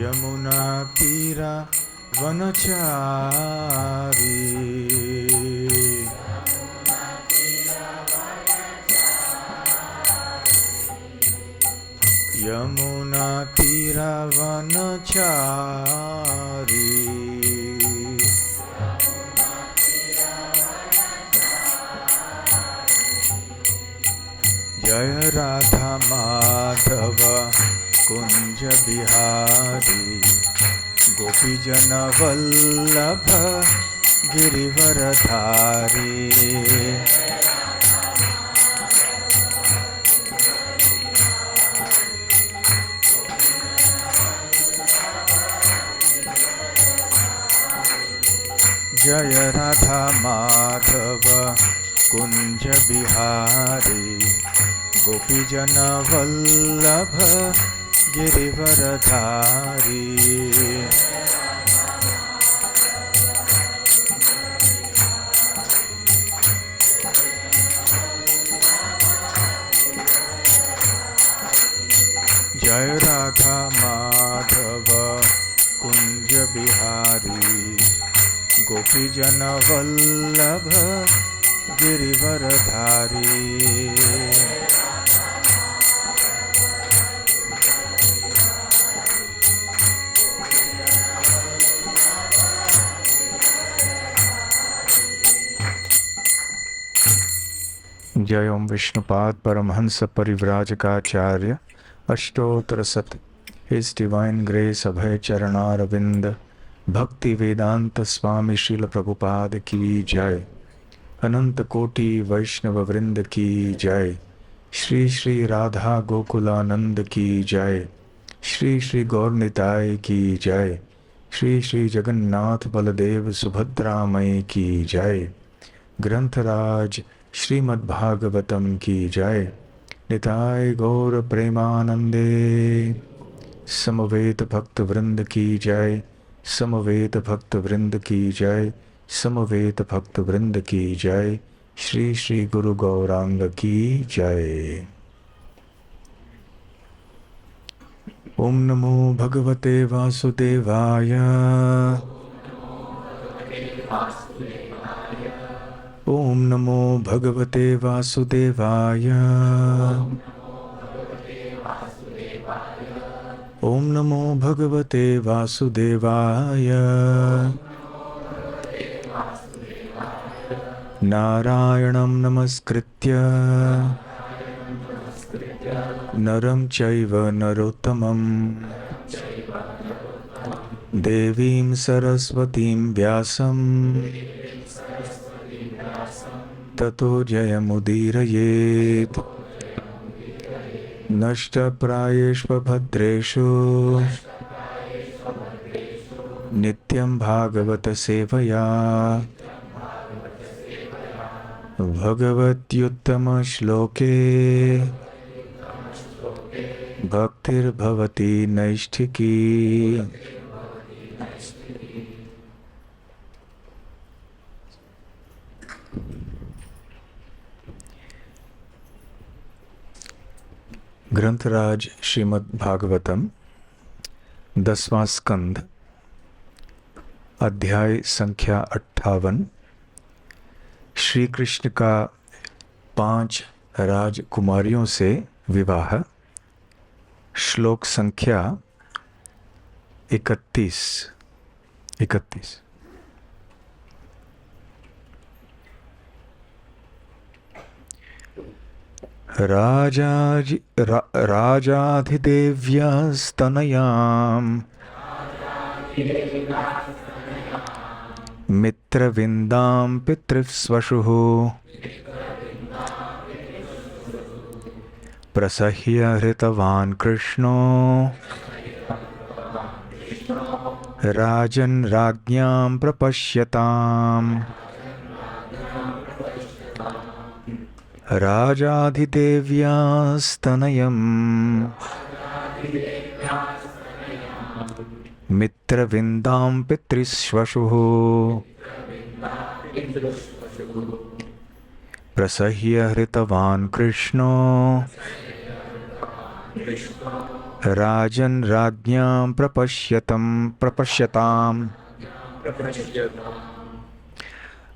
यमुना तीरा वनचारी यमुना तीरा वनचारी जय राधा माधव कुंज बिहारी गोपीजन वल्लभ गिरिवरधारी जय राधा माधव कुंज बिहारी गोपीजन वल्लभ गिरिवरधारी जय राधा माधव कुंज बिहारी गोपीजन वल्लभ गिरिवरधारी जय ओम विष्णुपाद परमहंस परिव्राजकाचार्य अष्टोत्तर शत हिज डिवाइन ग्रेस अभय चरणारविंद भक्ति वेदांत स्वामी श्रील प्रभुपाद की जय। अनंत कोटि वैष्णव वृंद की जय। श्री श्री राधा गोकुलानंद की जय। श्री श्री गौरनिताय की जय। श्री श्री जगन्नाथ बलदेव सुभद्रा मई की जय। ग्रंथराज श्रीमद्भागवतम की जय। निताय गौर प्रेमानंदे समवेत भक्त वृंद की जय। समवेत भक्त वृंद की जय। समवेत भक्त वृंद की जय। श्री श्री गुरु गौरांग की जय। ओम नमो भगवते वासुदेवाय। ओम नमो भगवते वासुदेवाय। ओम नमो भगवते वासुदेवाय। नारायणं नमस्कृत्य नरं चैव नरोत्तमं देवीं सरस्वतीं व्यासं ततो जयमुदीरयेत्। नष्टप्रायेष्वभद्रेषु नित्यं भागवत सेवया भगवत्युत्तम श्लोके भक्तिर्भवति नैष्ठिकी। ग्रंथराज श्रीमद् भागवतम 10वां स्कंध अध्याय संख्या 58। श्री कृष्ण का 5 राजकुमारियों से विवाह। श्लोक संख्या 31। राजाधिदेव्यास्तनयां मित्रविन्दां पितृस्वशुः प्रसह्य हृतवान् कृष्णो राजन् राज्ञां प्रपश्यताम्। राजाधिदेव्यास्तनयम् मित्रविन्दां पितृश्वशुः प्रसह्य हृतवान् कृष्णो राजन् राज्ञां प्रपश्यताम्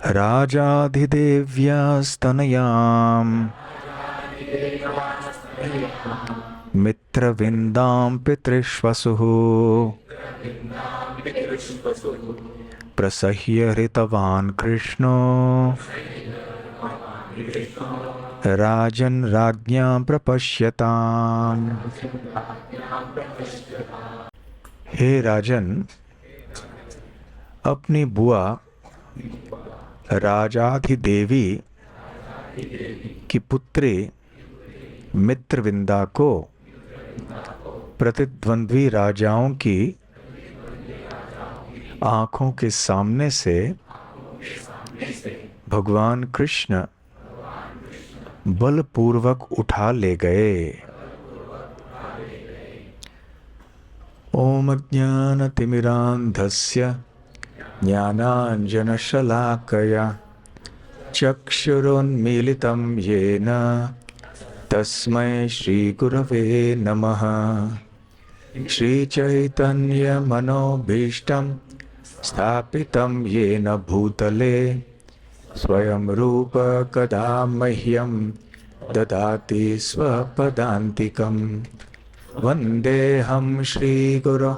राजाधिदेव्यास्तनयाम् मित्रविन्दां पितृष्वसुः प्रसह्य हृतवान् कृष्णो राजन् राज्ञां प्रपश्यताम्। हे राजन, अपनी बुआ राजाधिदेवी की पुत्री मित्रविंदा को प्रतिद्वंद्वी राजाओं की आंखों के सामने से भगवान कृष्ण बलपूर्वक उठा ले गए। ओम ज्ञानतिमिरान्धस्य ज्ञानाञ्जनशलाकया चक्षुरुन्मीलितं येन तस्मै श्रीगुरवे नमः। श्रीचैतन्यमनोभीष्टं स्थापितं येन भूतले स्वयं रूप कदा मह्यं ददाति स्वपदान्तिकम्। वन्देऽहं श्रीगुरो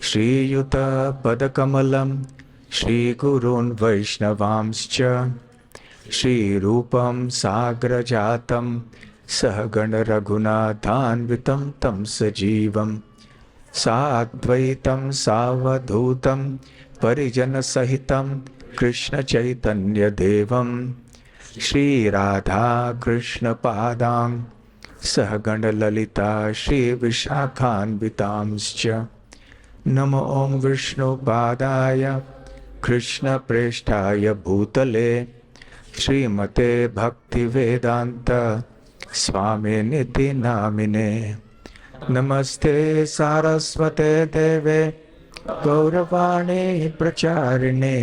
श्रीयुतपदकमलं श्रीगुरून् वैष्णवांश्च श्रीरूपं साग्रजातं सहगणरघुनाथान्वितं तं सजीवं साद्वैतं सावधूतं परिजनसहितं कृष्णचैतन्यदेवं श्रीराधाकृष्णपादां सहगणललिता श्रीविशाखान्वितांश्च। नमो ॐ विष्णुपादाय कृष्णप्रेष्ठाय भूतले श्रीमते भक्तिवेदान्त स्वामिनिति नामिने। नमस्ते सारस्वते देवे गौरवाणी प्रचारिणे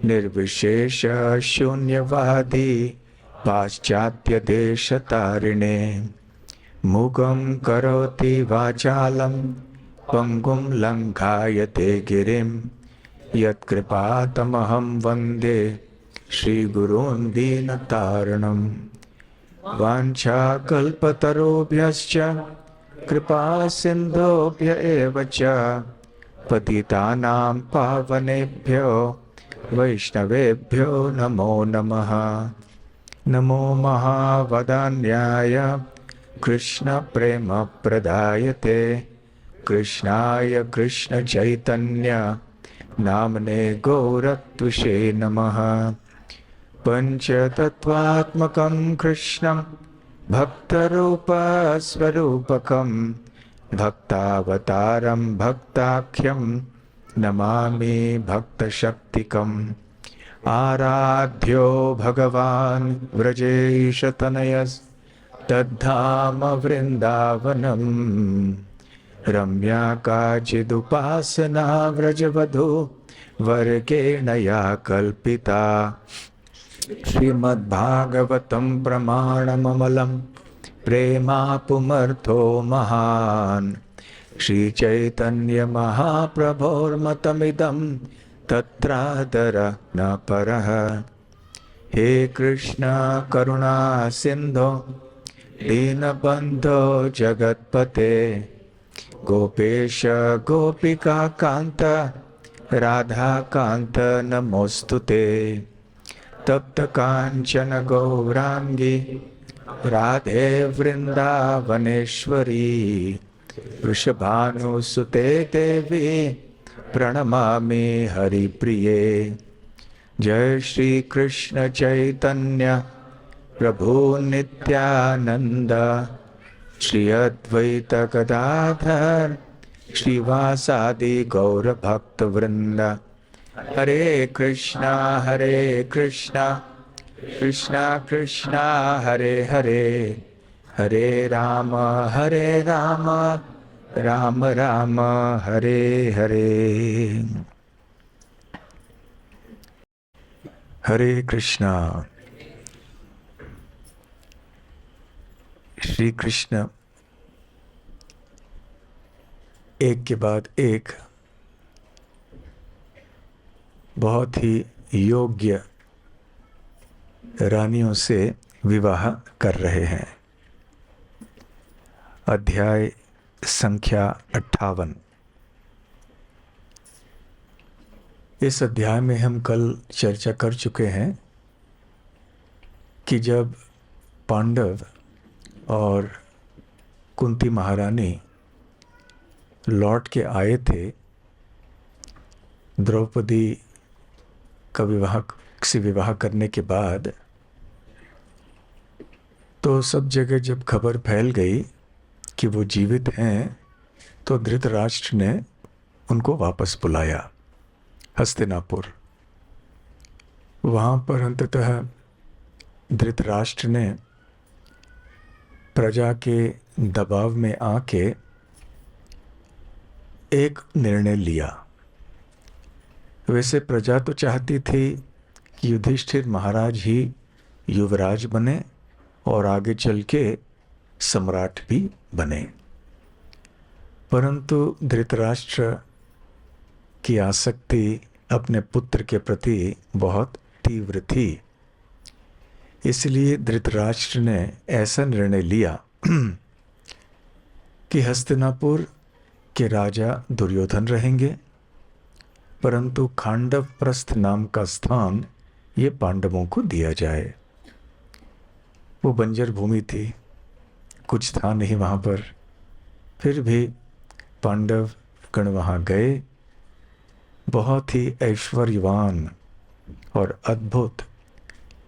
निर्विशेष शून्यवादी पाश्चात्यदेशतारिणे। मूकं करोति वाचालं पंगुं लङ्घायते गिरिं यत्कृपातमहं वन्दे श्रीगुरून् दीनतारिणम्। वाञ्छाकल्पतरुभ्यश्च कृपा सिन्धुभ्य एव च पतितानां पावनेभ्यो वैष्णवेभ्यो नमो नमः। नमो महावदान्याय कृष्णप्रेमप्रदायते कृष्णाय कृष्णचैतन्य नाम्ने गौरत्विषे नमः। पञ्चतत्त्वात्मकं कृष्णं भक्तरूपस्वरूपकं भक्तावतारं भक्ताख्यं नमामि भक्तशक्तिकम्। आराध्यो भगवान् व्रजेशतनयस्तद्धाम वृन्दावनम्। रम्या काचिदुपासना व्रजवधू वर्गेण या कल्पिता। श्रीमद्भागवतं प्रमाणममलं प्रेमापुमर्थो महान्। श्रीचैतन्यमहाप्रभोर्मतमिदं तत्रादर न परः। हे कृष्ण करुणा सिन्धो दीनबन्धो जगत्पते गोपेश गोपिका कान्त राधाकान्त नमोऽस्तुते। तप्त काञ्चन गौराङ्गी राधे वृन्दावनेश्वरी वृषभानुसुते देवी प्रणमामि हरिप्रिये। जय श्री कृष्ण चैतन्य प्रभु नित्यानंद श्री अद्वैत गदाधर श्रीवासादि गौर भक्त वृंद। हरे कृष्णा कृष्णा कृष्णा हरे हरे हरे राम राम राम हरे हरे। हरे कृष्णा। श्री कृष्ण एक के बाद एक बहुत ही योग्य रानियों से विवाह कर रहे हैं। अध्याय संख्या 58। इस अध्याय में हम कल चर्चा कर चुके हैं कि जब पांडव और कुंती महारानी लौट के आए थे द्रौपदी का विवाह करने के बाद, तो सब जगह जब खबर फैल गई कि वो जीवित हैं, तो धृतराष्ट्र ने उनको वापस बुलाया हस्तिनापुर। वहाँ पर अंततः धृतराष्ट्र ने प्रजा के दबाव में आके एक निर्णय लिया। वैसे प्रजा तो चाहती थी कि युधिष्ठिर महाराज ही युवराज बने और आगे चल के सम्राट भी बने, परंतु धृतराष्ट्र की आसक्ति अपने पुत्र के प्रति बहुत तीव्र थी। इसलिए धृतराष्ट्र ने ऐसा निर्णय लिया कि हस्तिनापुर के राजा दुर्योधन रहेंगे, परंतु खांडव प्रस्थ नाम का स्थान ये पांडवों को दिया जाए। वो बंजर भूमि थी, कुछ था नहीं वहाँ पर, फिर भी पांडव गण वहाँ गए। बहुत ही ऐश्वर्यवान और अद्भुत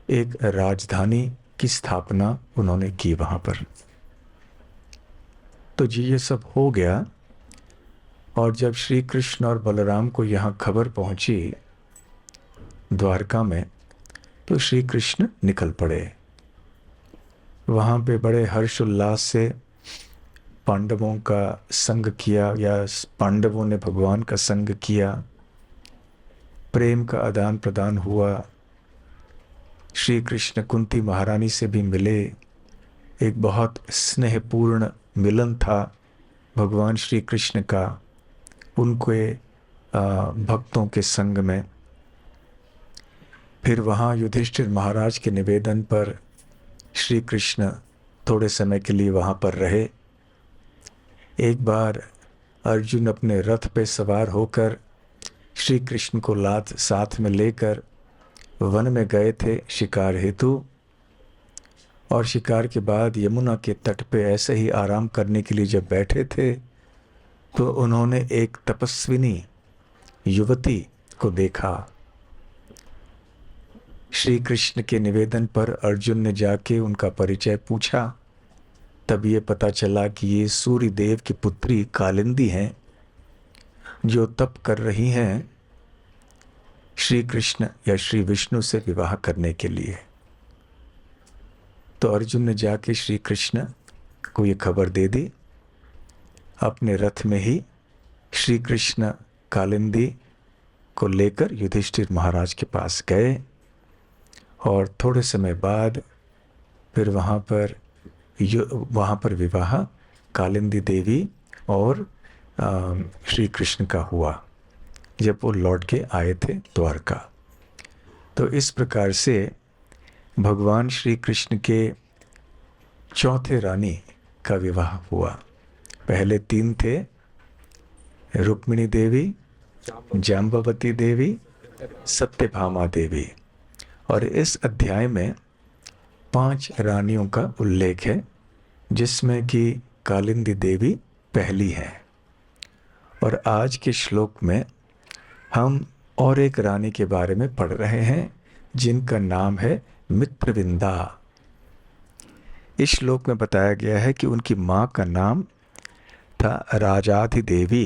एक राजधानी की स्थापना उन्होंने की वहाँ पर। तो जी ये सब हो गया, और जब श्री कृष्ण और बलराम को यहाँ खबर पहुँची द्वारका में, तो श्री कृष्ण निकल पड़े। वहाँ पे बड़े हर्षोल्लास से पांडवों का संग किया, या पांडवों ने भगवान का संग किया, प्रेम का आदान प्रदान हुआ। श्री कृष्ण कुंती महारानी से भी मिले, एक बहुत स्नेहपूर्ण मिलन था भगवान श्री कृष्ण का उनके भक्तों के संग में। फिर वहाँ युधिष्ठिर महाराज के निवेदन पर श्री कृष्ण थोड़े समय के लिए वहाँ पर रहे। एक बार अर्जुन अपने रथ पे सवार होकर श्री कृष्ण को साथ में लेकर वन में गए थे शिकार हेतु, और शिकार के बाद यमुना के तट पे ऐसे ही आराम करने के लिए जब बैठे थे, तो उन्होंने एक तपस्विनी युवती को देखा। श्री कृष्ण के निवेदन पर अर्जुन ने जाके उनका परिचय पूछा। तब ये पता चला कि ये सूर्य देव की पुत्री कालिंदी हैं, जो तप कर रही हैं श्री कृष्ण या श्री विष्णु से विवाह करने के लिए। तो अर्जुन ने जाके श्री कृष्ण को ये खबर दे दी। अपने रथ में ही श्री कृष्ण कालिंदी को लेकर युधिष्ठिर महाराज के पास गए, और थोड़े समय बाद फिर वहाँ पर विवाह कालिंदी देवी और श्री कृष्ण का हुआ, जब वो लौट के आए थे द्वारका। तो इस प्रकार से भगवान श्री कृष्ण के चौथे रानी का विवाह हुआ। पहले 3 थे, रुक्मिणी देवी, जाम्बवती देवी, सत्यभामा देवी, और इस अध्याय में 5 रानियों का उल्लेख है, जिसमें कि कालिंदी देवी पहली है। और आज के श्लोक में हम और एक रानी के बारे में पढ़ रहे हैं, जिनका नाम है मित्रविंदा। इस श्लोक में बताया गया है कि उनकी माँ का नाम था राजाधिदेवी।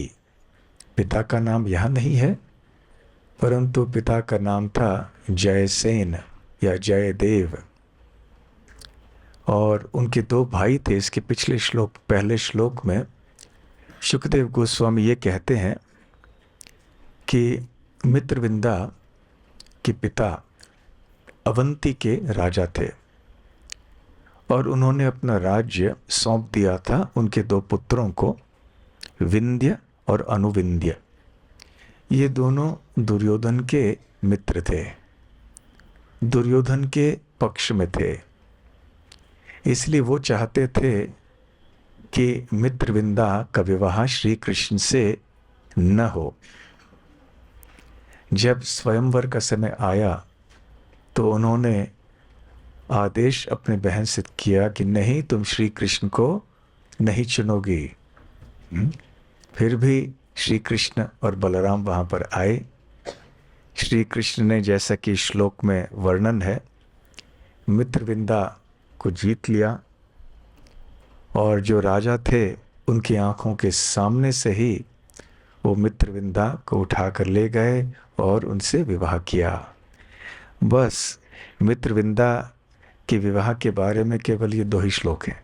पिता का नाम यहाँ नहीं है, परंतु पिता का नाम था जयसेन या जयदेव, और उनके 2 भाई थे। इसके पहले श्लोक में शुकदेव गोस्वामी ये कहते हैं कि मित्रविंदा के पिता अवंती के राजा थे, और उन्होंने अपना राज्य सौंप दिया था उनके 2 पुत्रों को, विंध्य और अनुविंध्य, ये दोनों दुर्योधन के मित्र थे, दुर्योधन के पक्ष में थे। इसलिए वो चाहते थे कि मित्रविंदा का विवाह श्री कृष्ण से न हो। जब स्वयंवर का समय आया तो उन्होंने आदेश अपने बहन से किया कि नहीं, तुम श्री कृष्ण को नहीं चुनोगी। फिर भी श्री कृष्ण और बलराम वहाँ पर आए। श्री कृष्ण ने, जैसा कि श्लोक में वर्णन है, मित्रविंदा को जीत लिया और जो राजा थे उनकी आंखों के सामने से ही वो मित्रविंदा को उठाकर ले गए और उनसे विवाह किया। बस मित्रविंदा के विवाह के बारे में केवल ये 2 ही श्लोक हैं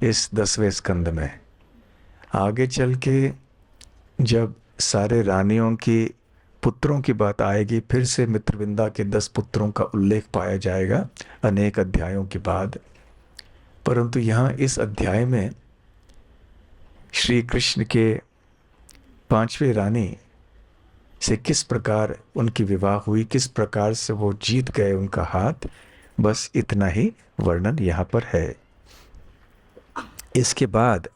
इस 10वें स्कंद में। आगे चल के जब सारे रानियों की पुत्रों की बात आएगी, फिर से मित्रविंदा के 10 पुत्रों का उल्लेख पाया जाएगा अनेक अध्यायों के बाद। परंतु यहाँ इस अध्याय में श्री कृष्ण के 5वीं रानी से किस प्रकार उनकी विवाह हुई, किस प्रकार से वो जीत गए उनका हाथ, बस इतना ही वर्णन यहाँ पर है। इसके बाद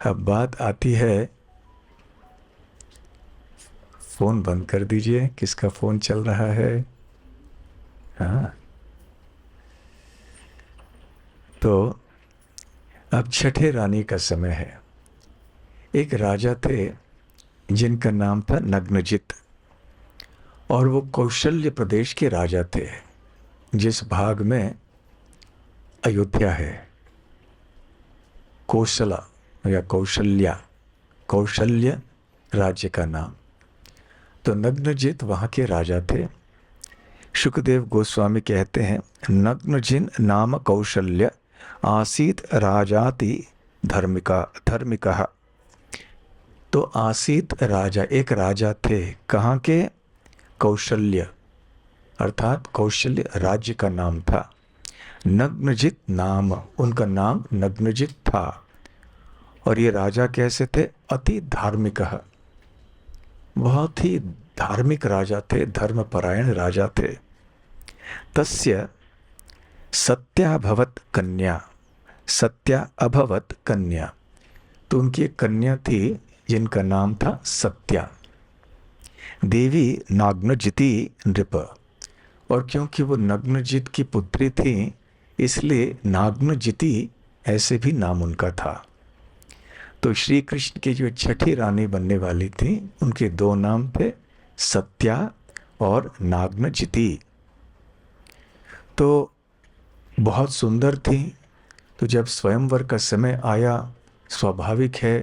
अब बात आती है, फोन बंद कर दीजिए, किसका फोन चल रहा है। हाँ, तो अब छठे रानी का समय है। एक राजा थे जिनका नाम था नग्नजित, और वो कौशल्य प्रदेश के राजा थे, जिस भाग में अयोध्या है। कौशला या कौशल्य राज्य का नाम। तो नग्नजित वहाँ के राजा थे। शुकदेव गोस्वामी कहते हैं, नग्नजिन नाम कौशल्य आसीत राजाति धर्मिका। तो आसीत राजा, एक राजा थे, कहाँ के? कौशल्य, अर्थात कौशल्य राज्य का नाम था। नग्नजित नाम, उनका नाम नग्नजित था। और ये राजा कैसे थे? अति धार्मिक, बहुत ही धार्मिक राजा थे, धर्मपरायण राजा थे। तस्य सत्याभवत कन्या, सत्या अभवत कन्या, तो उनकी एक कन्या थी जिनका नाम था सत्या। देवी नाग्नजिति नृप, और क्योंकि वो नग्नजित की पुत्री थी इसलिए नाग्नजिति ऐसे भी नाम उनका था। तो श्री कृष्ण की जो छठी रानी बनने वाली थी, उनके 2 नाम थे, सत्या और नाग्नजिति। तो बहुत सुंदर थी। तो जब स्वयंवर का समय आया, स्वाभाविक है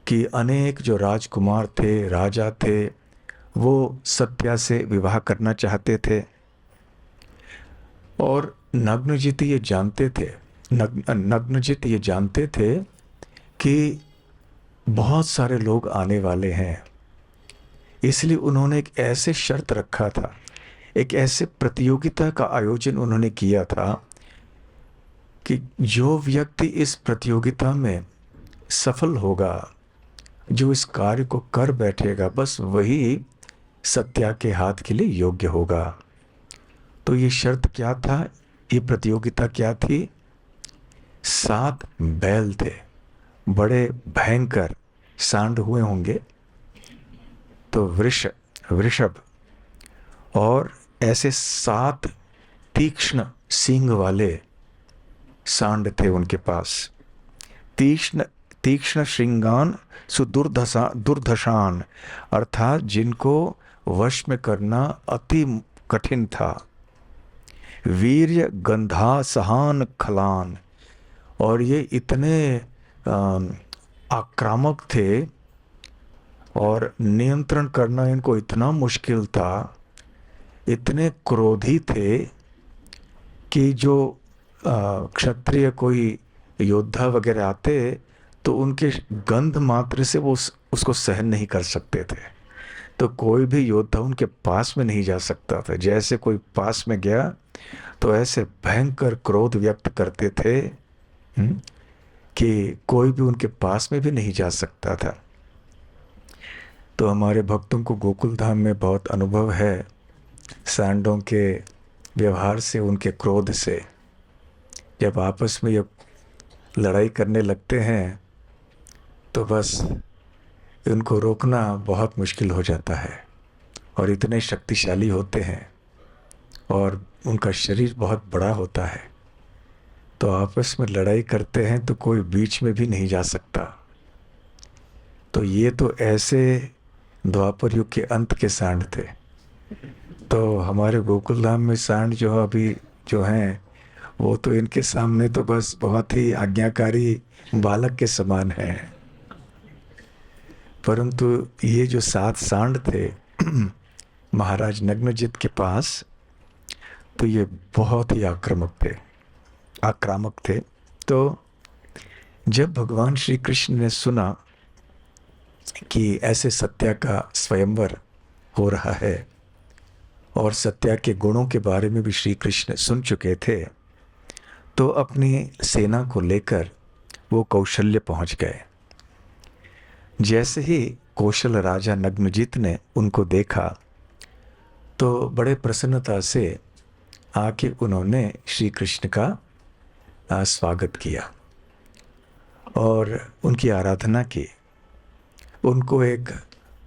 कि अनेक जो राजकुमार थे, राजा थे, वो सत्या से विवाह करना चाहते थे। और नग्नजित ये जानते थे, नग्नजित ये जानते थे कि बहुत सारे लोग आने वाले हैं, इसलिए उन्होंने एक ऐसे शर्त रखा था, एक ऐसे प्रतियोगिता का आयोजन उन्होंने किया था कि जो व्यक्ति इस प्रतियोगिता में सफल होगा, जो इस कार्य को कर बैठेगा, बस वही सत्या के हाथ के लिए योग्य होगा। तो ये शर्त क्या था, ये प्रतियोगिता क्या थी? 7 बैल थे, बड़े भयंकर सांड हुए होंगे, तो वृषभ, और ऐसे 7 तीक्ष्ण सींग वाले सांड थे उनके पास। तीक्ष्ण श्रृंगान दुर्धशान, अर्थात जिनको वश में करना अति कठिन था। वीर्य गंधा सहान खलान, और ये इतने आक्रामक थे और नियंत्रण करना इनको इतना मुश्किल था, इतने क्रोधी थे कि जो क्षत्रिय कोई योद्धा वगैरह आते तो उनके गंध मात्र से वो उसको सहन नहीं कर सकते थे। तो कोई भी योद्धा उनके पास में नहीं जा सकता था। जैसे कोई पास में गया तो ऐसे भयंकर क्रोध व्यक्त करते थे कि कोई भी उनके पास में भी नहीं जा सकता था। तो हमारे भक्तों को गोकुल धाम में बहुत अनुभव है सांडों के व्यवहार से, उनके क्रोध से। जब आपस में ये लड़ाई करने लगते हैं तो बस उनको रोकना बहुत मुश्किल हो जाता है, और इतने शक्तिशाली होते हैं और उनका शरीर बहुत बड़ा होता है, तो आपस में लड़ाई करते हैं तो कोई बीच में भी नहीं जा सकता। तो ये तो ऐसे द्वापर युग के अंत के सांड थे। तो हमारे गोकुल धाम में सांड जो अभी जो हैं, वो तो इनके सामने तो बस बहुत ही आज्ञाकारी बालक के समान है। परंतु ये जो 7 सांड थे महाराज नग्नजित के पास, तो ये बहुत ही आक्रामक थे। तो जब भगवान श्री कृष्ण ने सुना कि ऐसे सत्या का स्वयंवर हो रहा है, और सत्या के गुणों के बारे में भी श्री कृष्ण सुन चुके थे, तो अपनी सेना को लेकर वो कौशल्य पहुंच गए। जैसे ही कौशल राजा नग्नजित ने उनको देखा तो बड़े प्रसन्नता से आके उन्होंने श्री कृष्ण का स्वागत किया और उनकी आराधना की। उनको एक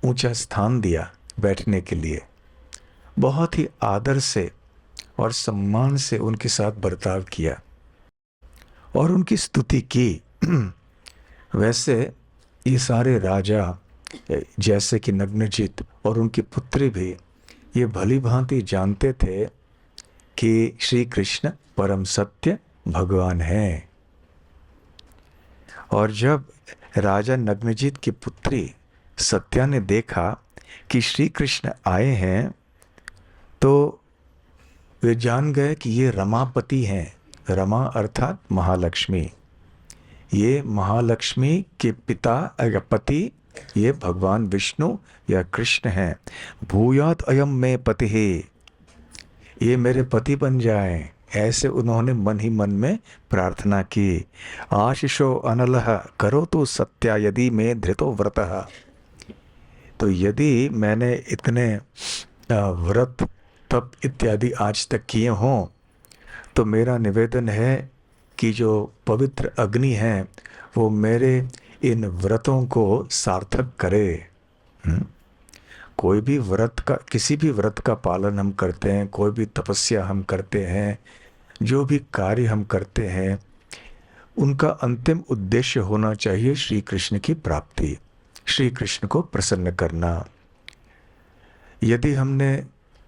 ऊंचा स्थान दिया बैठने के लिए, बहुत ही आदर से और सम्मान से उनके साथ बर्ताव किया और उनकी स्तुति की। वैसे ये सारे राजा, जैसे कि नग्नजित और उनकी पुत्री भी, ये भली भांति जानते थे कि श्री कृष्ण परम सत्य भगवान हैं। और जब राजा नग्नजित की पुत्री सत्या ने देखा कि श्री कृष्ण आए हैं, तो वे जान गए कि ये रमापति हैं। रमा अर्थात महालक्ष्मी। ये महालक्ष्मी के पिता या पति ये भगवान विष्णु या कृष्ण हैं। भूयात अयम में पति है, ये मेरे पति बन जाएं, ऐसे उन्होंने मन ही मन में प्रार्थना की। आशीषो अनलह करो तो सत्या यदि में धृतो व्रतः। तो यदि मैंने इतने व्रत तप इत्यादि आज तक किए हों, तो मेरा निवेदन है कि जो पवित्र अग्नि है वो मेरे इन व्रतों को सार्थक करे। कोई भी व्रत का, किसी भी व्रत का पालन हम करते हैं, कोई भी तपस्या हम करते हैं, जो भी कार्य हम करते हैं, उनका अंतिम उद्देश्य होना चाहिए श्री कृष्ण की प्राप्ति, श्री कृष्ण को प्रसन्न करना। यदि हमने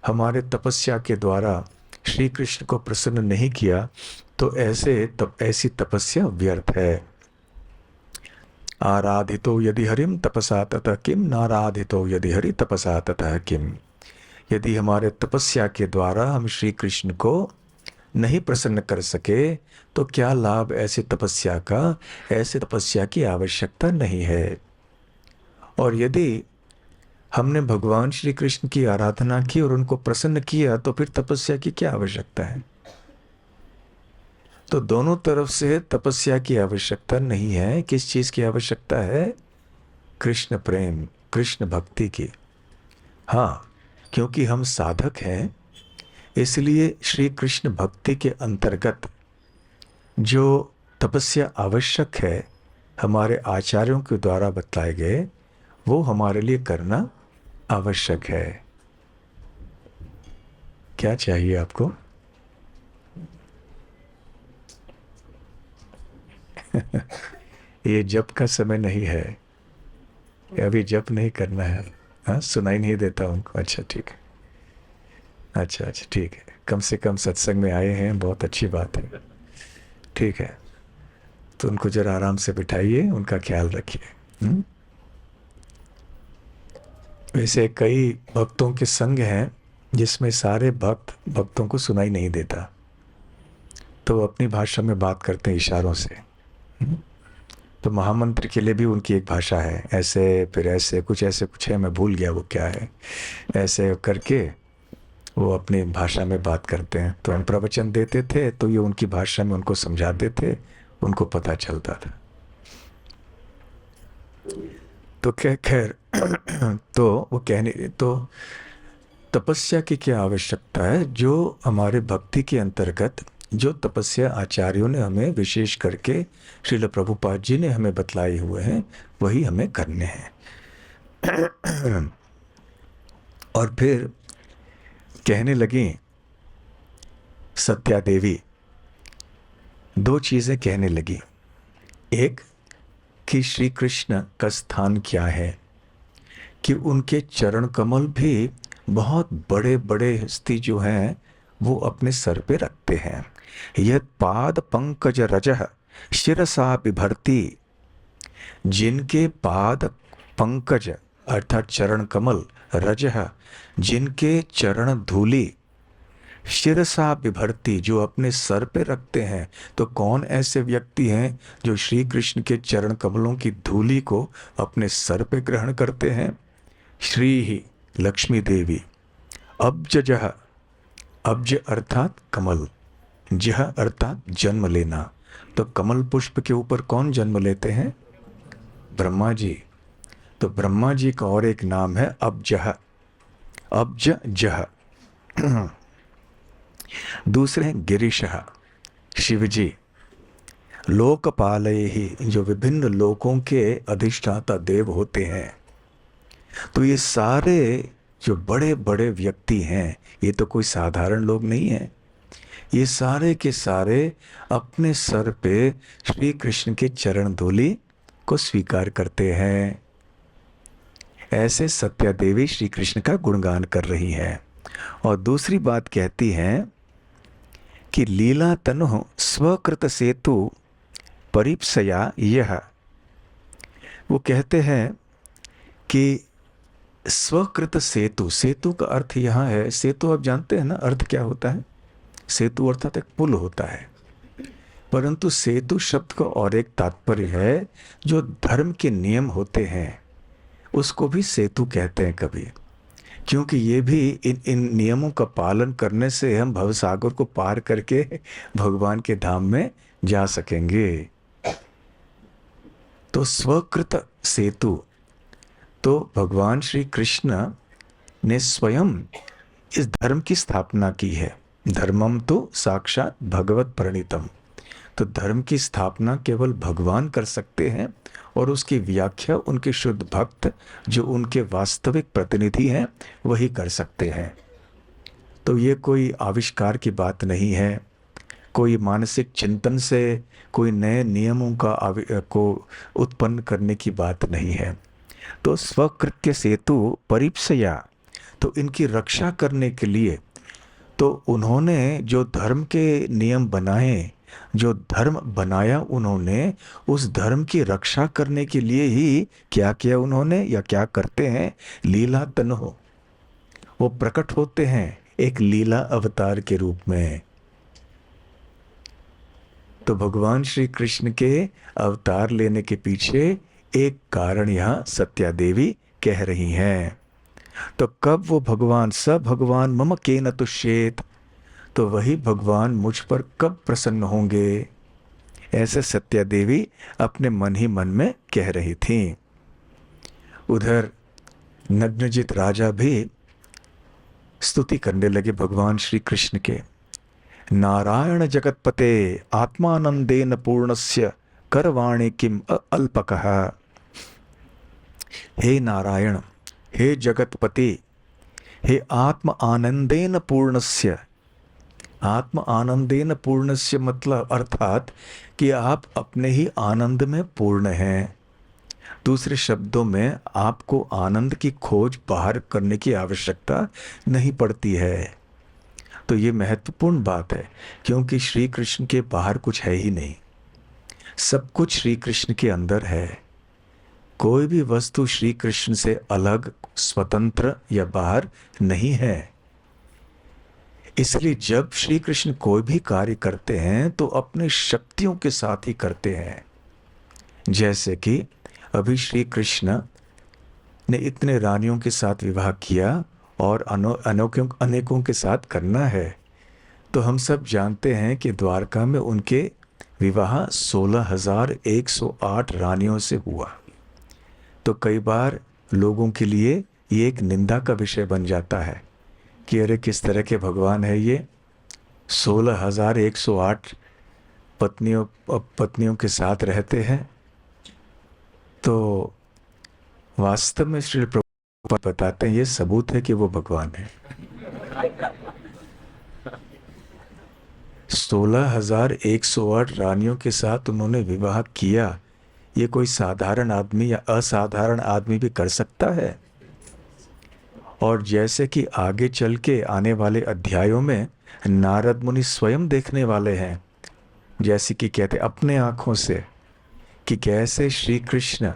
हमारे तपस्या के द्वारा श्री कृष्ण को प्रसन्न नहीं किया तो ऐसी तपस्या व्यर्थ है। आराधितो यदि हरिम तपसा ततः किम, नाराधितो यदि हरि तपसा ततः किम। यदि हमारे तपस्या के द्वारा हम श्री कृष्ण को नहीं प्रसन्न कर सके तो क्या लाभ ऐसी तपस्या का? ऐसी तपस्या की आवश्यकता नहीं है। और यदि हमने भगवान श्री कृष्ण की आराधना की और उनको प्रसन्न किया तो फिर तपस्या की क्या आवश्यकता है? तो दोनों तरफ से तपस्या की आवश्यकता नहीं है। किस चीज की आवश्यकता है? कृष्ण प्रेम, कृष्ण भक्ति की। हाँ, क्योंकि हम साधक हैं, इसलिए श्री कृष्ण भक्ति के अंतर्गत जो तपस्या आवश्यक है हमारे आचार्यों के द्वारा बतलाए गए, वो हमारे लिए करना आवश्यक है। क्या चाहिए आपको? ये जप का समय नहीं है, अभी जप नहीं करना है। हाँ, सुनाई नहीं देता उनको। अच्छा ठीक है, अच्छा ठीक है, कम से कम सत्संग में आए हैं, बहुत अच्छी बात है। ठीक है, तो उनको जरा आराम से बिठाइए, उनका ख्याल रखिए। वैसे कई भक्तों के संग हैं जिसमें सारे भक्तों को सुनाई नहीं देता, तो वो अपनी भाषा में बात करते हैं इशारों से। तो महामंत्र के लिए भी उनकी एक भाषा है, ऐसे फिर ऐसे कुछ है, मैं भूल गया वो क्या है। ऐसे करके वो अपनी भाषा में बात करते हैं। तो हम प्रवचन देते थे तो ये उनकी भाषा में उनको समझाते थे, उनको पता चलता था। तो क्या खैर तो वो कहने तो तपस्या की क्या आवश्यकता है? जो हमारे भक्ति के अंतर्गत जो तपस्या आचार्यों ने हमें विशेष करके श्रील प्रभुपाद जी ने हमें बतलाए हुए हैं वही हमें करने हैं। और फिर कहने लगी सत्या देवी, दो चीजें कहने लगी। एक कि श्री कृष्ण का स्थान क्या है, कि उनके चरण कमल भी बहुत बड़े बड़े हस्ती जो हैं वो अपने सर पे रखते हैं। यद पाद पंकज रजह शिरसा बिभर्ती, जिनके पाद पंकज अर्थात चरण कमल, रजह जिनके चरण धूली, शिरसा बिभर्ती जो अपने सर पे रखते हैं। तो कौन ऐसे व्यक्ति हैं जो श्री कृष्ण के चरण कमलों की धूली को अपने सर पे ग्रहण करते हैं? श्री ही लक्ष्मी देवी। अब्जजह, अब्ज अर्थात कमल, जह अर्थात जन्म लेना। तो कमल पुष्प के ऊपर कौन जन्म लेते हैं? ब्रह्मा जी। तो ब्रह्मा जी का और एक नाम है अब्जह, अब्ज जह। दूसरे हैं गिरीशः, शिव जी। लोकपालय ही, जो विभिन्न लोकों के अधिष्ठाता देव होते हैं। तो ये सारे जो बड़े बड़े व्यक्ति हैं ये तो कोई साधारण लोग नहीं हैं। ये सारे के सारे अपने सर पे श्री कृष्ण के चरण धूलि को स्वीकार करते हैं। ऐसे सत्या देवी श्री कृष्ण का गुणगान कर रही हैं। और दूसरी बात कहती हैं कि लीला तनु स्वकृत सेतु परिप्सया यह, वो कहते हैं कि स्वकृत सेतु, सेतु का अर्थ यहाँ है, सेतु आप जानते हैं ना अर्थ क्या होता है? सेतु अर्थात एक पुल होता है। परंतु सेतु शब्द का और एक तात्पर्य है, जो धर्म के नियम होते हैं उसको भी सेतु कहते हैं कभी, क्योंकि ये भी इन नियमों का पालन करने से हम भवसागर को पार करके भगवान के धाम में जा सकेंगे। तो स्वकृत सेतु, तो भगवान श्री कृष्ण ने स्वयं इस धर्म की स्थापना की है। धर्मम तो साक्षात भगवत प्रणीतम। तो धर्म की स्थापना केवल भगवान कर सकते हैं और उसकी व्याख्या उनके शुद्ध भक्त जो उनके वास्तविक प्रतिनिधि हैं वही कर सकते हैं। तो ये कोई आविष्कार की बात नहीं है, कोई मानसिक चिंतन से कोई नए नियमों को उत्पन्न करने की बात नहीं है। तो स्वकृत्य सेतु परिप्सया, तो इनकी रक्षा करने के लिए तो उन्होंने जो धर्म के नियम बनाए, जो धर्म बनाया उन्होंने, उस धर्म की रक्षा करने के लिए ही क्या किया उन्होंने या क्या करते हैं? लीला तन्हो, वो प्रकट होते हैं एक लीला अवतार के रूप में। तो भगवान श्री कृष्ण के अवतार लेने के पीछे एक कारण यहाँ सत्या देवी कह रही हैं। तो कब वो भगवान, स भगवान मम केन तुष्येत, तो वही भगवान मुझ पर कब प्रसन्न होंगे, ऐसे सत्या देवी अपने मन ही मन में कह रही थी। उधर नग्नजित राजा भी स्तुति करने लगे भगवान श्री कृष्ण के। नारायण जगतपते आत्मानंदेन पूर्णस्य करवाणी किम अल्पकः। हे नारायण, हे जगतपति, हे आत्म आनंदेन पूर्णस्य। आत्म आनंदेन पूर्णस्य मतलब अर्थात कि आप अपने ही आनंद में पूर्ण हैं। दूसरे शब्दों में आपको आनंद की खोज बाहर करने की आवश्यकता नहीं पड़ती है। तो ये महत्वपूर्ण बात है, क्योंकि श्री कृष्ण के बाहर कुछ है ही नहीं, सब कुछ श्री कृष्ण के अंदर है। कोई भी वस्तु श्री कृष्ण से अलग, स्वतंत्र या बाहर नहीं है। इसलिए जब श्री कृष्ण कोई भी कार्य करते हैं तो अपने शक्तियों के साथ ही करते हैं। जैसे कि अभी श्री कृष्ण ने इतने रानियों के साथ विवाह किया और अनेकों के साथ करना है। तो हम सब जानते हैं कि द्वारका में उनके विवाह 16,108 रानियों से हुआ। तो कई बार लोगों के लिए ये एक निंदा का विषय बन जाता है कि अरे किस तरह के भगवान है ये, 16,108 पत्नियों के साथ रहते हैं। तो वास्तव में श्री प्रभुपाद बताते हैं ये सबूत है कि वो भगवान है। 16,108 रानियों के साथ उन्होंने विवाह किया, ये कोई साधारण आदमी या असाधारण आदमी भी कर सकता है? और जैसे कि आगे चल के आने वाले अध्यायों में नारद मुनि स्वयं देखने वाले हैं, जैसे कि कहते अपने आंखों से, कि कैसे श्री कृष्ण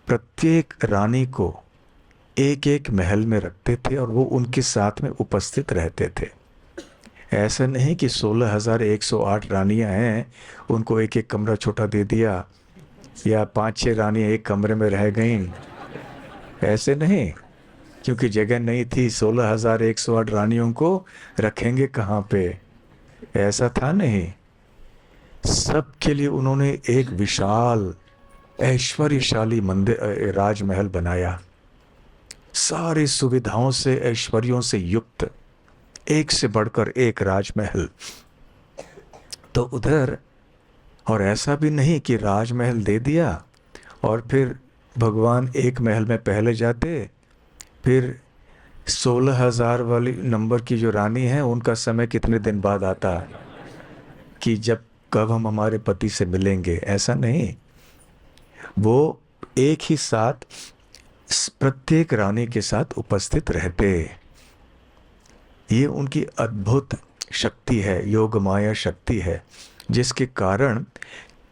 प्रत्येक रानी को एक एक महल में रखते थे और वो उनके साथ में उपस्थित रहते थे। ऐसा नहीं कि 16,108 रानियां हैं, उनको एक एक कमरा छोटा दे दिया, या 5-6 रानियां एक कमरे में रह गईं, ऐसे नहीं, क्योंकि जगह नहीं थी। 16,108 रानियों को रखेंगे कहाँ पे, ऐसा था नहीं। सबके लिए उन्होंने एक विशाल ऐश्वर्यशाली मंदिर, राजमहल बनाया, सारी सुविधाओं से, ऐश्वर्यों से युक्त, एक से बढ़कर एक राजमहल। तो उधर, और ऐसा भी नहीं कि राजमहल दे दिया और फिर भगवान एक महल में पहले जाते, फिर 16,000 वाली नंबर की जो रानी है उनका समय कितने दिन बाद आता कि जब कब हम हमारे पति से मिलेंगे, ऐसा नहीं। वो एक ही साथ प्रत्येक रानी के साथ उपस्थित रहते। ये उनकी अद्भुत शक्ति है, योग माया शक्ति है, जिसके कारण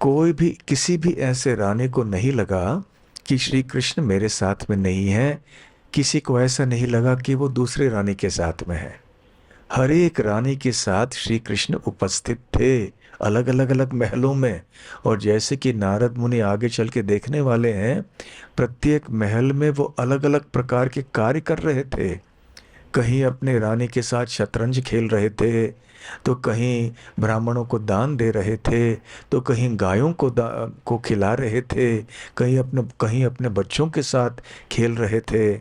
कोई भी, किसी भी ऐसे रानी को नहीं लगा कि श्री कृष्ण मेरे साथ में नहीं है, किसी को ऐसा नहीं लगा कि वो दूसरे रानी के साथ में है। हर एक रानी के साथ श्री कृष्ण उपस्थित थे, अलग अलग महलों में। और जैसे कि नारद मुनि आगे चल के देखने वाले हैं, प्रत्येक महल में वो अलग अलग प्रकार के कार्य कर रहे थे। कहीं अपने रानी के साथ शतरंज खेल रहे थे, तो कहीं ब्राह्मणों को दान दे रहे थे, तो कहीं गायों को खिला रहे थे, कहीं अपने बच्चों के साथ खेल रहे थे।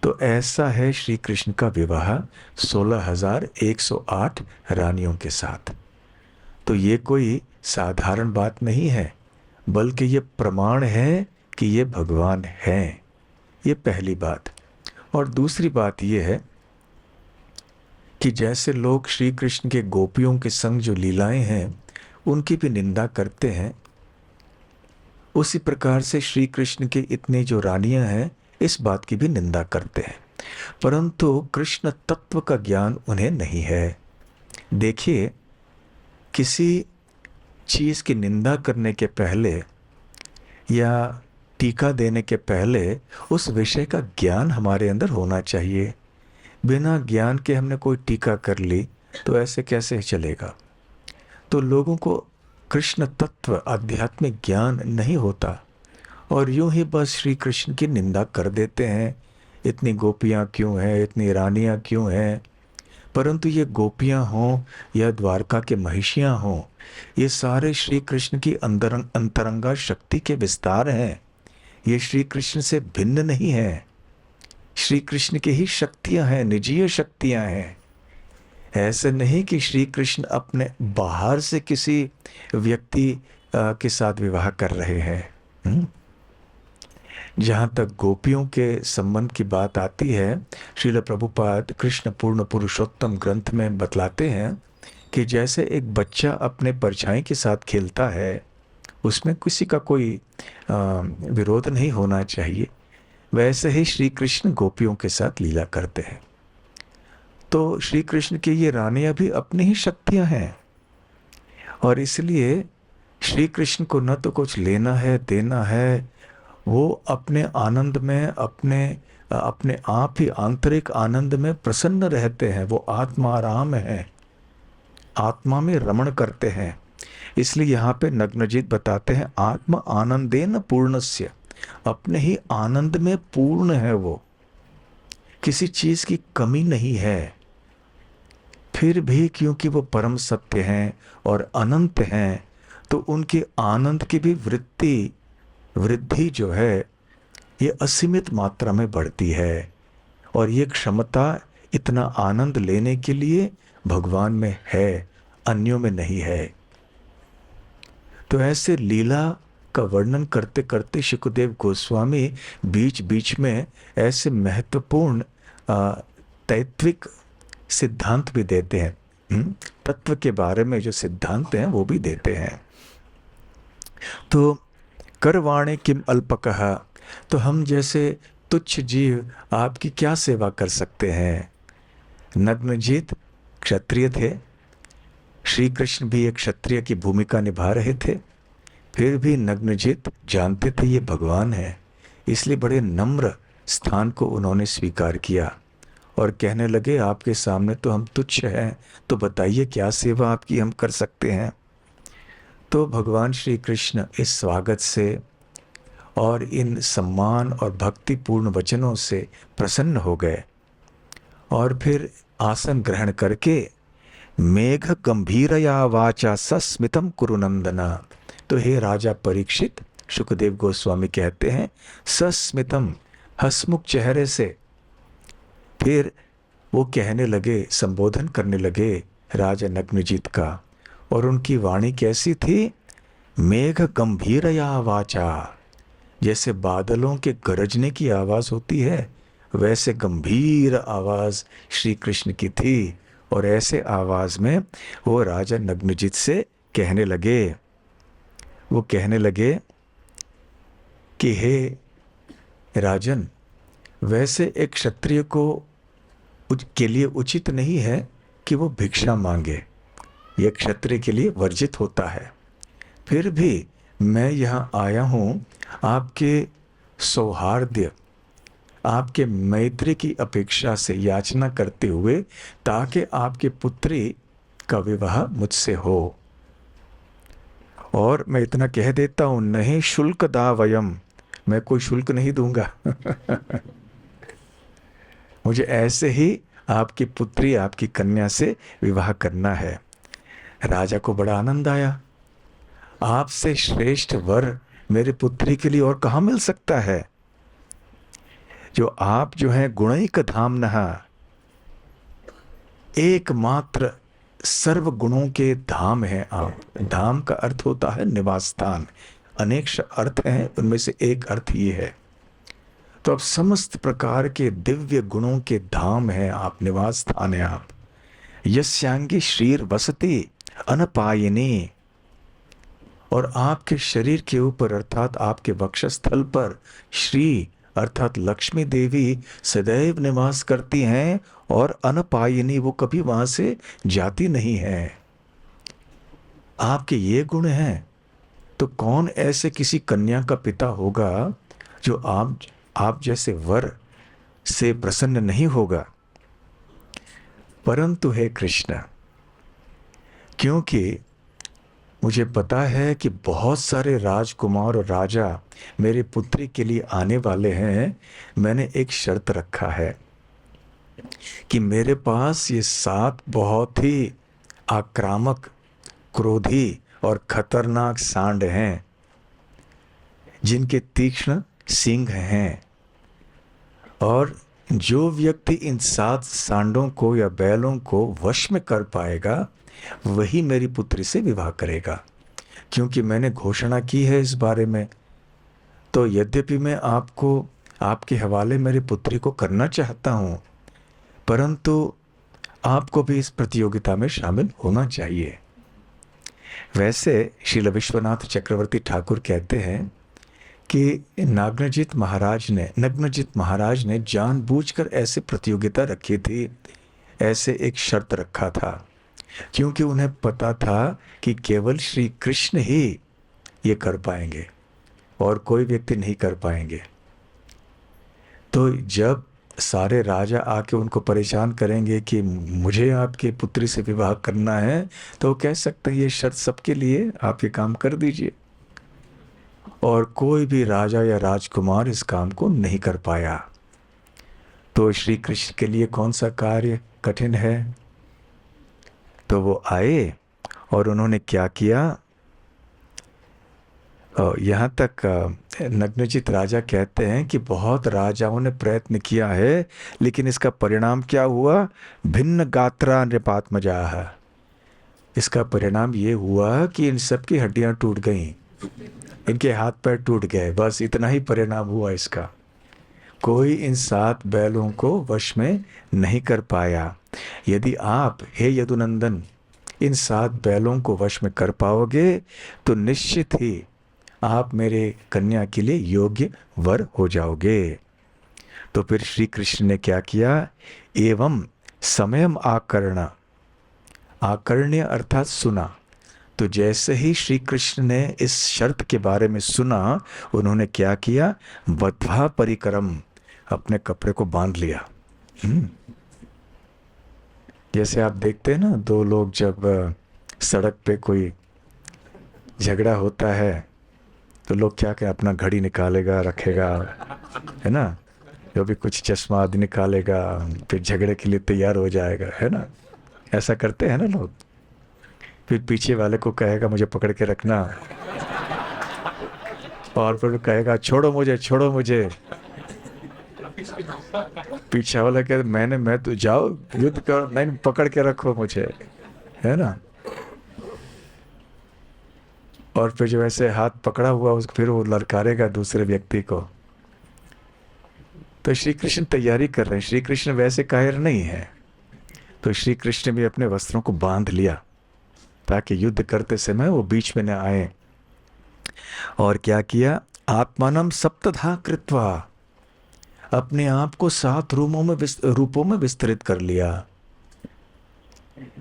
तो ऐसा है श्री कृष्ण का विवाह 16,108 रानियों के साथ। तो ये कोई साधारण बात नहीं है, बल्कि ये प्रमाण है कि ये भगवान हैं। ये पहली बात। और दूसरी बात ये है कि जैसे लोग श्री कृष्ण के गोपियों के संग जो लीलाएं हैं उनकी भी निंदा करते हैं, उसी प्रकार से श्री कृष्ण के इतने जो रानियां हैं इस बात की भी निंदा करते हैं, परंतु कृष्ण तत्व का ज्ञान उन्हें नहीं है। देखिए, किसी चीज की निंदा करने के पहले या टीका देने के पहले उस विषय का ज्ञान हमारे अंदर होना चाहिए। बिना ज्ञान के हमने कोई टीका कर ली तो ऐसे कैसे चलेगा। तो लोगों को कृष्ण तत्व, आध्यात्मिक ज्ञान नहीं होता और यूं ही बस श्री कृष्ण की निंदा कर देते हैं। इतनी गोपियां क्यों हैं, इतनी रानियां क्यों हैं। परंतु ये गोपियां हों या द्वारका के महिषियां हों, ये सारे श्री कृष्ण की अंतरंगा शक्ति के विस्तार हैं। ये श्री कृष्ण से भिन्न नहीं है, श्री कृष्ण की ही शक्तियां हैं, निजीय शक्तियां हैं। ऐसे नहीं कि श्री कृष्ण अपने बाहर से किसी व्यक्ति के साथ विवाह कर रहे हैं। जहाँ तक गोपियों के संबंध की बात आती है, श्रील प्रभुपाद कृष्ण पूर्ण पुरुषोत्तम ग्रंथ में बतलाते हैं कि जैसे एक बच्चा अपने परछाई के साथ खेलता है, उसमें किसी का कोई विरोध नहीं होना चाहिए, वैसे ही श्री कृष्ण गोपियों के साथ लीला करते हैं। तो श्री कृष्ण की ये रानियां भी अपनी ही शक्तियां हैं और इसलिए श्री कृष्ण को न तो कुछ लेना है देना है, वो अपने आनंद में, अपने आप ही आंतरिक आनंद में प्रसन्न रहते हैं। वो आत्मा आराम है, आत्मा में रमण करते हैं। इसलिए यहाँ पे नग्नजीत बताते हैं आत्मा आनंदेन पूर्णस्य, अपने ही आनंद में पूर्ण है वो, किसी चीज की कमी नहीं है। फिर भी क्योंकि वो परम सत्य हैं और अनंत हैं, तो उनके आनंद की भी वृत्ति वृद्धि जो है ये असीमित मात्रा में बढ़ती है, और ये क्षमता इतना आनंद लेने के लिए भगवान में है, अन्यों में नहीं है। तो ऐसे लीला का वर्णन करते करते शुकदेव गोस्वामी बीच बीच में ऐसे महत्वपूर्ण तैत्विक सिद्धांत भी देते हैं। तत्व के बारे में जो सिद्धांत हैं वो भी देते हैं। तो करवाणे किम अल्पकः, तो हम जैसे तुच्छ जीव आपकी क्या सेवा कर सकते हैं। नग्नजीत क्षत्रिय थे, श्री कृष्ण भी एक क्षत्रिय की भूमिका निभा रहे थे, फिर भी नग्नजीत जानते थे ये भगवान है, इसलिए बड़े नम्र स्थान को उन्होंने स्वीकार किया और कहने लगे आपके सामने तो हम तुच्छ हैं, तो बताइए क्या सेवा आपकी हम कर सकते हैं। तो भगवान श्री कृष्ण इस स्वागत से और इन सम्मान और भक्तिपूर्ण वचनों से प्रसन्न हो गए और फिर आसन ग्रहण करके मेघ गंभीरया वाचा सस्मितम कुरुनंदना, तो हे राजा परीक्षित, शुकदेव गोस्वामी कहते हैं सस्मितम, हसमुख चेहरे से फिर वो कहने लगे, संबोधन करने लगे राजा नग्नजीत का, और उनकी वाणी कैसी थी, मेघ गंभीरया वाचा, जैसे बादलों के गरजने की आवाज होती है वैसे गंभीर आवाज श्री कृष्ण की थी। और ऐसे आवाज में वो राजा नग्नजीत से कहने लगे, वो कहने लगे कि हे राजन, वैसे एक क्षत्रिय को के लिए उचित नहीं है कि वो भिक्षा मांगे, यह क्षत्रिय के लिए वर्जित होता है। फिर भी मैं यहाँ आया हूँ आपके सौहार्द्य, आपके मैत्री की अपेक्षा से याचना करते हुए, ताकि आपके पुत्री का विवाह मुझसे हो। और मैं इतना कह देता हूँ, नहीं शुल्क दा वयम, मैं कोई शुल्क नहीं दूंगा मुझे ऐसे ही आपकी पुत्री, आपकी कन्या से विवाह करना है। राजा को बड़ा आनंद आया, आपसे श्रेष्ठ वर मेरे पुत्री के लिए और कहाँ मिल सकता है। जो आप जो हैं गुणैक धामनः, एकमात्र सर्व गुणों के धाम हैं आप। धाम का अर्थ होता है निवास स्थान, अनेक अर्थ हैं, उनमें से एक अर्थ ये है। तो अब समस्त प्रकार के दिव्य गुणों के धाम हैं आप, निवास स्थान है आप। यस्यांगी श्रीर वसति अनपायिनी, और आपके शरीर के ऊपर अर्थात आपके वक्षस्थल पर श्री अर्थात लक्ष्मी देवी सदैव निवास करती हैं, और अनपायिनी, वो कभी वहां से जाती नहीं है। आपके ये गुण हैं तो कौन ऐसे किसी कन्या का पिता होगा जो आप जैसे वर से प्रसन्न नहीं होगा। परंतु हे कृष्ण, क्योंकि मुझे पता है कि बहुत सारे राजकुमार और राजा मेरे पुत्री के लिए आने वाले हैं, मैंने एक शर्त रखा है कि मेरे पास ये 7 बहुत ही आक्रामक, क्रोधी और खतरनाक सांड हैं, जिनके तीक्ष्ण सींग हैं, और जो व्यक्ति इन 7 सांडों को या बैलों को वश में कर पाएगा वही मेरी पुत्री से विवाह करेगा। क्योंकि मैंने घोषणा की है इस बारे में, तो यद्यपि मैं आपको आपके हवाले मेरी पुत्री को करना चाहता हूँ, परंतु आपको भी इस प्रतियोगिता में शामिल होना चाहिए। वैसे श्रील विश्वनाथ चक्रवर्ती ठाकुर कहते हैं कि नग्नजीत महाराज ने जानबूझकर ऐसे प्रतियोगिता रखी थी, ऐसे एक शर्त रखा था, क्योंकि उन्हें पता था कि केवल श्री कृष्ण ही ये कर पाएंगे और कोई व्यक्ति नहीं कर पाएंगे। तो जब सारे राजा आके उनको परेशान करेंगे कि मुझे आपके पुत्री से विवाह करना है, तो कह सकते हैं ये शर्त सबके लिए, आप ये काम कर दीजिए। और कोई भी राजा या राजकुमार इस काम को नहीं कर पाया। तो श्री कृष्ण के लिए कौन सा कार्य कठिन है। तो वो आए और उन्होंने क्या किया, और यहाँ तक नग्नजित राजा कहते हैं कि बहुत राजाओं ने प्रयत्न किया है, लेकिन इसका परिणाम क्या हुआ? भिन्न गात्रा नृपात्मजाः। इसका परिणाम ये हुआ कि इन सब की हड्डियां टूट गईं, इनके हाथ पैर टूट गए, बस इतना ही परिणाम हुआ इसका। कोई इन 7 बैलों को वश में नहीं कर पाया। यदि आप, हे यदुनंदन, इन 7 बैलों को वश में कर पाओगे तो निश्चित ही आप मेरे कन्या के लिए योग्य वर हो जाओगे। तो फिर श्री कृष्ण ने क्या किया? एवं समयम आकर्ण, आकर्ण्य अर्थात सुना। तो जैसे ही श्री कृष्ण ने इस शर्त के बारे में सुना, उन्होंने क्या किया? बद्ध्वा परिकरम, अपने कपड़े को बांध लिया। जैसे आप देखते हैं ना, 2 लोग जब सड़क पे कोई झगड़ा होता है तो लोग क्या क्या अपना घड़ी निकालेगा, रखेगा, है ना, जो भी कुछ चश्मा आदि निकालेगा, फिर झगड़े के लिए तैयार हो जाएगा, है ना। ऐसा करते हैं ना लोग। फिर पीछे वाले को कहेगा मुझे पकड़ के रखना, और फिर कहेगा छोड़ो मुझे, छोड़ो मुझे। पीछे वाला कहता मैं तो, जाओ युद्ध करो, नहीं पकड़ के रखो मुझे, है ना। और फिर जो ऐसे हाथ पकड़ा हुआ उसको फिर वो ललकारेगा दूसरे व्यक्ति को। तो श्री कृष्ण तैयारी कर रहे हैं। श्री कृष्ण वैसे कायर नहीं है, तो श्री कृष्ण भी अपने वस्त्रों को बांध लिया ताकि युद्ध करते समय वो बीच में न आए। और क्या किया? आत्मानम सप्तधा कृत्वा, अपने आप को 7 रूपों में विस्तृत कर लिया।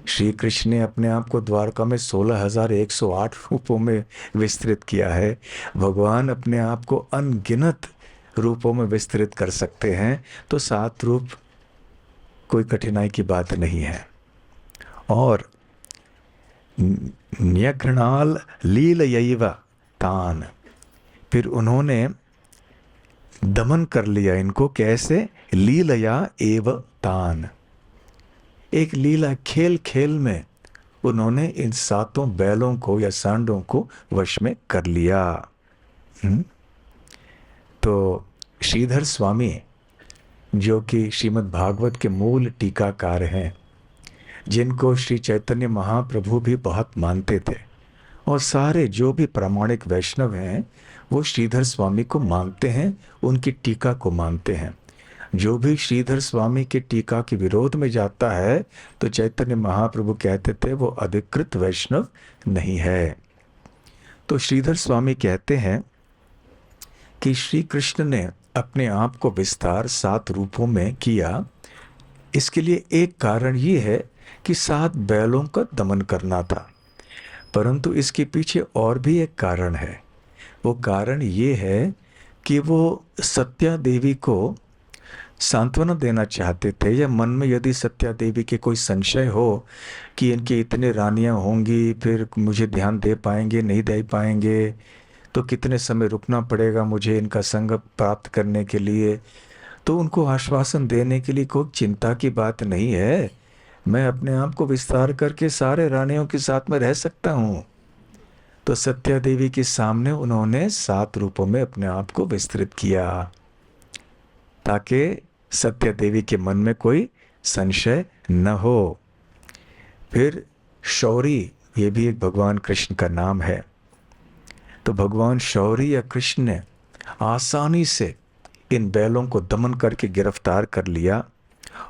श्री कृष्ण ने अपने आप को द्वारका में 16,108 रूपों में विस्तृत किया है। भगवान अपने आप को अनगिनत रूपों में विस्तृत कर सकते हैं, तो 7 रूप कोई कठिनाई की बात नहीं है। और न्यघ्नाल लीलयैव तान, फिर उन्होंने दमन कर लिया इनको। कैसे? लीलया एव तान, एक लीला, खेल खेल में उन्होंने इन 7 बैलों को या सांडों को वश में कर लिया। तो श्रीधर स्वामी, जो कि श्रीमद् भागवत के मूल टीकाकार हैं, जिनको श्री चैतन्य महाप्रभु भी बहुत मानते थे, और सारे जो भी प्रामाणिक वैष्णव हैं वो श्रीधर स्वामी को मानते हैं, उनकी टीका को मानते हैं। जो भी श्रीधर स्वामी के टीका के विरोध में जाता है तो चैतन्य महाप्रभु कहते थे वो अधिकृत वैष्णव नहीं है। तो श्रीधर स्वामी कहते हैं कि श्री कृष्ण ने अपने आप को विस्तार 7 रूपों में किया। इसके लिए एक कारण ये है कि 7 बैलों का दमन करना था, परंतु इसके पीछे और भी एक कारण है। वो कारण ये है कि वो सत्या देवी को सांत्वना देना चाहते थे, या मन में यदि सत्या देवी के कोई संशय हो कि इनके इतने रानियां होंगी, फिर मुझे ध्यान दे पाएंगे नहीं दे पाएंगे, तो कितने समय रुकना पड़ेगा मुझे इनका संग प्राप्त करने के लिए, तो उनको आश्वासन देने के लिए कोई चिंता की बात नहीं है। मैं अपने आप को विस्तार करके सारे रानियों के साथ में रह सकता हूँ। तो सत्या देवी के सामने उन्होंने 7 रूपों में अपने आप को विस्तृत किया, ताकि सत्या देवी के मन में कोई संशय न हो। फिर शौरी, ये भी एक भगवान कृष्ण का नाम है। तो भगवान शौरी या कृष्ण ने आसानी से इन बैलों को दमन करके गिरफ्तार कर लिया,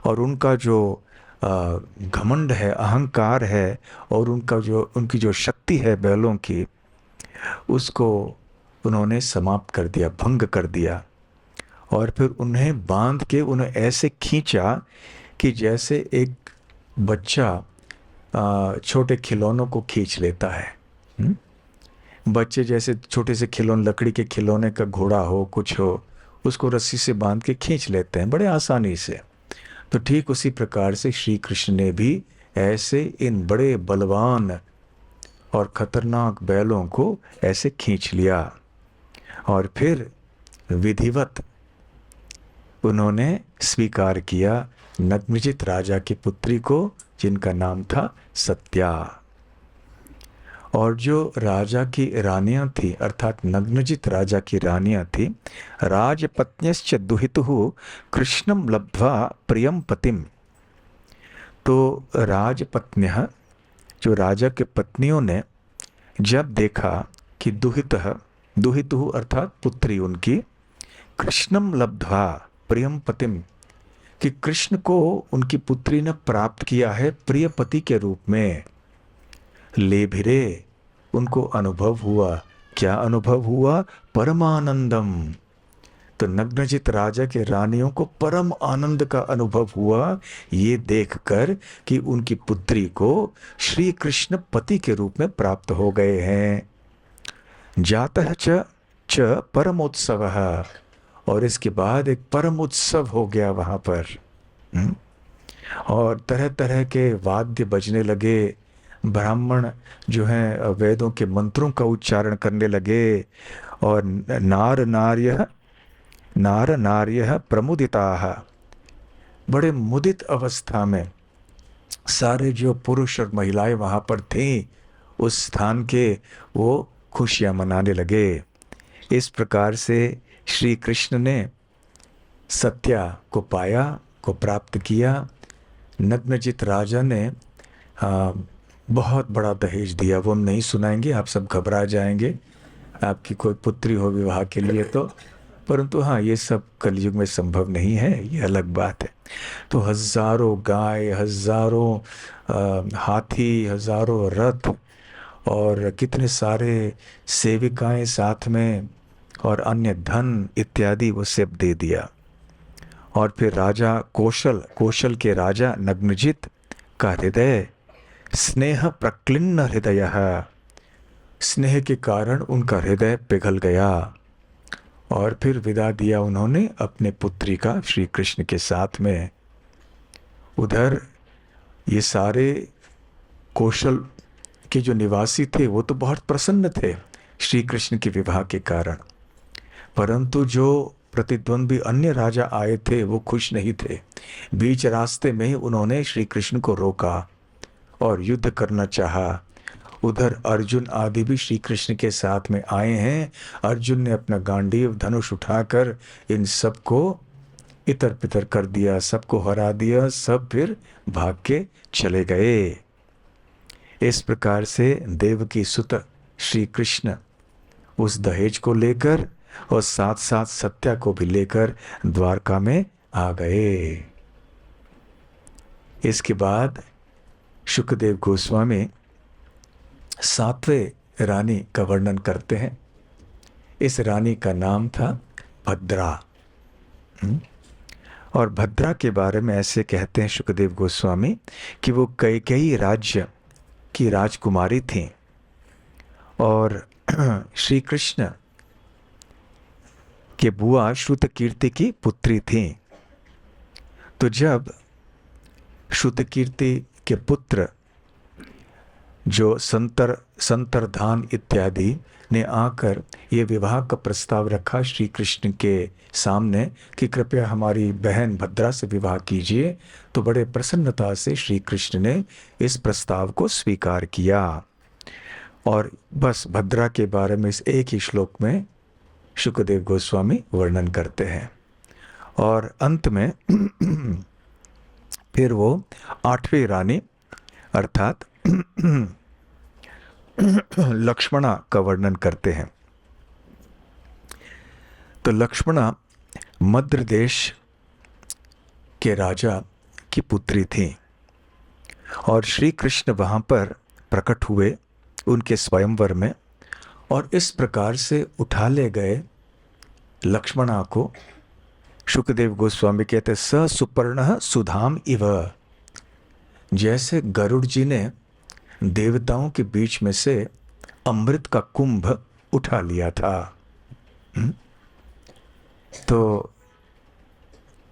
और उनका जो घमंड है, अहंकार है, और उनकी जो शक्ति है बैलों की, उसको उन्होंने समाप्त कर दिया, भंग कर दिया। और फिर उन्हें बांध के उन्हें ऐसे खींचा कि जैसे एक बच्चा छोटे खिलौनों को खींच लेता है। बच्चे जैसे छोटे से खिलौने, लकड़ी के खिलौने का घोड़ा हो, कुछ हो, उसको रस्सी से बांध के खींच लेते हैं बड़े आसानी से। तो ठीक उसी प्रकार से श्री कृष्ण ने भी ऐसे इन बड़े बलवान और खतरनाक बैलों को ऐसे खींच लिया, और फिर विधिवत उन्होंने स्वीकार किया नग्नजित राजा की पुत्री को, जिनका नाम था सत्या। और जो राजा की रानियां थी, अर्थात नग्नजित राजा की रानियां थी, राजपत्न्यश्च दुहितुः कृष्णम लब्ध्वा प्रियम पतिम। तो राजपत्न्यः, जो राजा के पत्नियों ने जब देखा कि दुहितः, दुहितुः अर्थात पुत्री उनकी, कृष्णम लब्ध्वा प्रियम पतिम, कि कृष्ण को उनकी पुत्री ने प्राप्त किया है प्रिय पति के रूप में, ले भिरे, उनको अनुभव हुआ। क्या अनुभव हुआ? परमानंदम। तो नग्नजित राजा के रानियों को परम आनंद का अनुभव हुआ ये देखकर कि उनकी पुत्री को श्री कृष्ण पति के रूप में प्राप्त हो गए हैं। जातः च परमोत्सव, और इसके बाद एक परम उत्सव हो गया वहां पर। और तरह तरह के वाद्य बजने लगे, ब्राह्मण जो हैं वेदों के मंत्रों का उच्चारण करने लगे, और नार नार्यः प्रमुदिताः, बड़े मुदित अवस्था में सारे जो पुरुष और महिलाएं वहां पर थीं उस स्थान के, वो खुशियां मनाने लगे। इस प्रकार से श्री कृष्ण ने सत्या को पाया, को प्राप्त किया। नग्नजित राजा ने बहुत बड़ा दहेज दिया, वो हम नहीं सुनाएंगे, आप सब घबरा जाएंगे आपकी कोई पुत्री हो विवाह के लिए तो, परंतु हाँ, ये सब कलयुग में संभव नहीं है, ये अलग बात है। तो हजारों गाय, हजारों हाथी, हजारों रथ और कितने सारे सेविकाएं साथ में, और अन्य धन इत्यादि वो सब दे दिया। और फिर राजा कौशल के राजा नग्नजित का हृदय स्नेह प्रक्लिन्न हृदय, स्नेह के कारण उनका हृदय पिघल गया, और फिर विदा दिया उन्होंने अपने पुत्री का श्री कृष्ण के साथ में। उधर ये सारे कौशल के जो निवासी थे वो तो बहुत प्रसन्न थे श्री कृष्ण के विवाह के कारण, परंतु जो प्रतिद्वंद्वी अन्य राजा आए थे वो खुश नहीं थे। बीच रास्ते में ही उन्होंने श्री कृष्ण को रोका और युद्ध करना चाहा। उधर अर्जुन आदि भी श्री कृष्ण के साथ में आए हैं। अर्जुन ने अपना गांडीव धनुष उठाकर इन सबको इतर पितर कर दिया, सबको हरा दिया, सब फिर भाग के चले गए। इस प्रकार से देवकी सुत श्री कृष्ण उस दहेज को लेकर और साथ साथ सत्या को भी लेकर द्वारका में आ गए। इसके बाद शुकदेव गोस्वामी सातवें रानी का वर्णन करते हैं। इस रानी का नाम था भद्रा। और भद्रा के बारे में ऐसे कहते हैं शुकदेव गोस्वामी कि वो कई राज्य की राजकुमारी थी और श्री कृष्ण के बुआ श्रुतकीर्ति की पुत्री थी। तो जब श्रुतकीर्ति के पुत्र जो संतरधान इत्यादि ने आकर ये विवाह का प्रस्ताव रखा श्री कृष्ण के सामने कि कृपया हमारी बहन भद्रा से विवाह कीजिए, तो बड़े प्रसन्नता से श्री कृष्ण ने इस प्रस्ताव को स्वीकार किया। और बस भद्रा के बारे में इस एक ही श्लोक में शुकदेव गोस्वामी वर्णन करते हैं। और अंत में फिर वो आठवीं रानी अर्थात लक्ष्मणा का वर्णन करते हैं। तो लक्ष्मणा मद्र देश के राजा की पुत्री थी और श्री कृष्ण वहां पर प्रकट हुए उनके स्वयंवर में, और इस प्रकार से उठा ले गए लक्ष्मणा को। शुकदेव गोस्वामी कहते स सुपर्णः सुधाम इव, जैसे गरुड़ जी ने देवताओं के बीच में से अमृत का कुंभ उठा लिया था। तो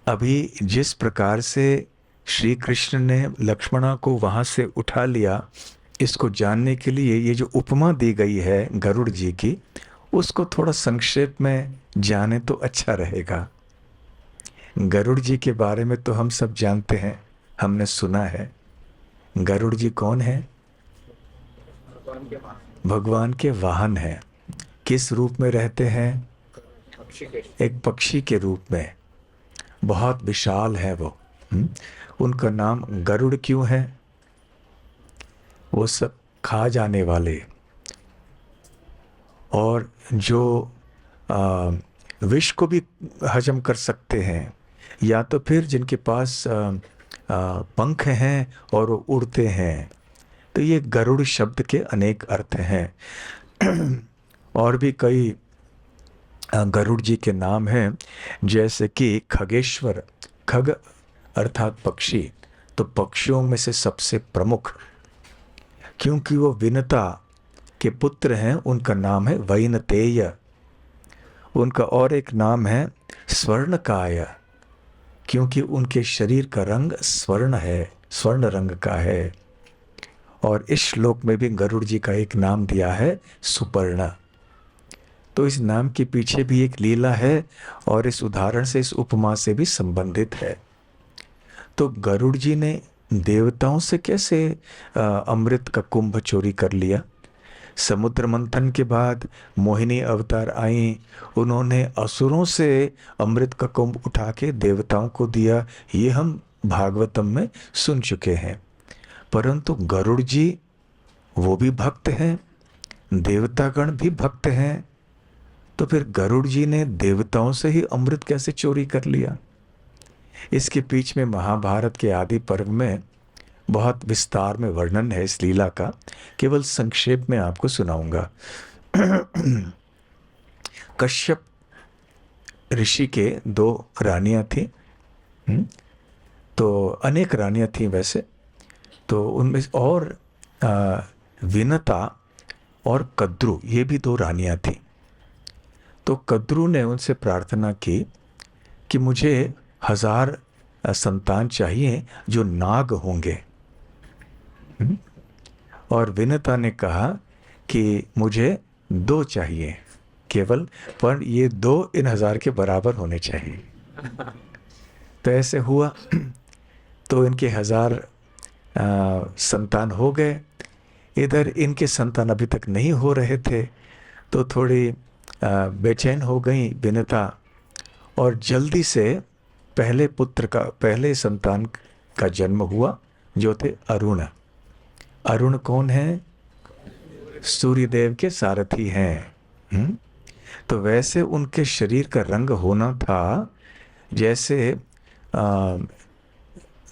अभी जिस प्रकार से श्री कृष्ण ने लक्ष्मणा को वहां से उठा लिया, इसको जानने के लिए ये जो उपमा दी गई है गरुड़ जी की, उसको थोड़ा संक्षेप में जाने तो अच्छा रहेगा। गरुड़ जी के बारे में तो हम सब जानते हैं, हमने सुना है। गरुड़ जी कौन है? भगवान के वाहन हैं। किस रूप में रहते हैं? एक पक्षी के रूप में। बहुत विशाल है वो। उनका नाम गरुड़ क्यों है? वो सब खा जाने वाले और जो विष को भी हजम कर सकते हैं, या तो फिर जिनके पास पंख हैं और वो उड़ते हैं। तो ये गरुड़ शब्द के अनेक अर्थ हैं। और भी कई गरुड़ जी के नाम हैं, जैसे कि खगेश्वर। खग अर्थात पक्षी, तो पक्षियों में से सबसे प्रमुख, क्योंकि वो विनता के पुत्र हैं, उनका नाम है वैनतेय। उनका और एक नाम है स्वर्णकाय, क्योंकि उनके शरीर का रंग स्वर्ण है, स्वर्ण रंग का है। और इस श्लोक में भी गरुड़ जी का एक नाम दिया है सुपर्ण। तो इस नाम के पीछे भी एक लीला है और इस उदाहरण से, इस उपमा से भी संबंधित है। तो गरुड़ जी ने देवताओं से कैसे अमृत का कुंभ चोरी कर लिया? समुद्र मंथन के बाद मोहिनी अवतार आई, उन्होंने असुरों से अमृत का कुंभ उठा के देवताओं को दिया। ये हम भागवतम में सुन चुके हैं। परंतु गरुड़ जी वो भी भक्त हैं, देवतागण भी भक्त हैं, तो फिर गरुड़ जी ने देवताओं से ही अमृत कैसे चोरी कर लिया? इसके पीछे में महाभारत के आदि पर्व में बहुत विस्तार में वर्णन है इस लीला का। केवल संक्षेप में आपको सुनाऊंगा। कश्यप ऋषि के 2 रानियां थी। तो अनेक रानियां थी वैसे, तो उनमें और विनता और कद्रु, ये भी 2 रानियां थी। तो कद्रु ने उनसे प्रार्थना की कि मुझे 1000 संतान चाहिए जो नाग होंगे। और विनता ने कहा कि मुझे 2 चाहिए केवल, पर ये 2 इन 1000 के बराबर होने चाहिए। तो ऐसे हुआ। तो इनके 1000 संतान हो गए। इधर इनके संतान अभी तक नहीं हो रहे थे, तो थोड़ी बेचैन हो गई विनता, और जल्दी से पहले संतान का जन्म हुआ, जो थे अरुण। अरुण कौन है? सूर्यदेव के सारथी हैं। तो वैसे उनके शरीर का रंग होना था जैसे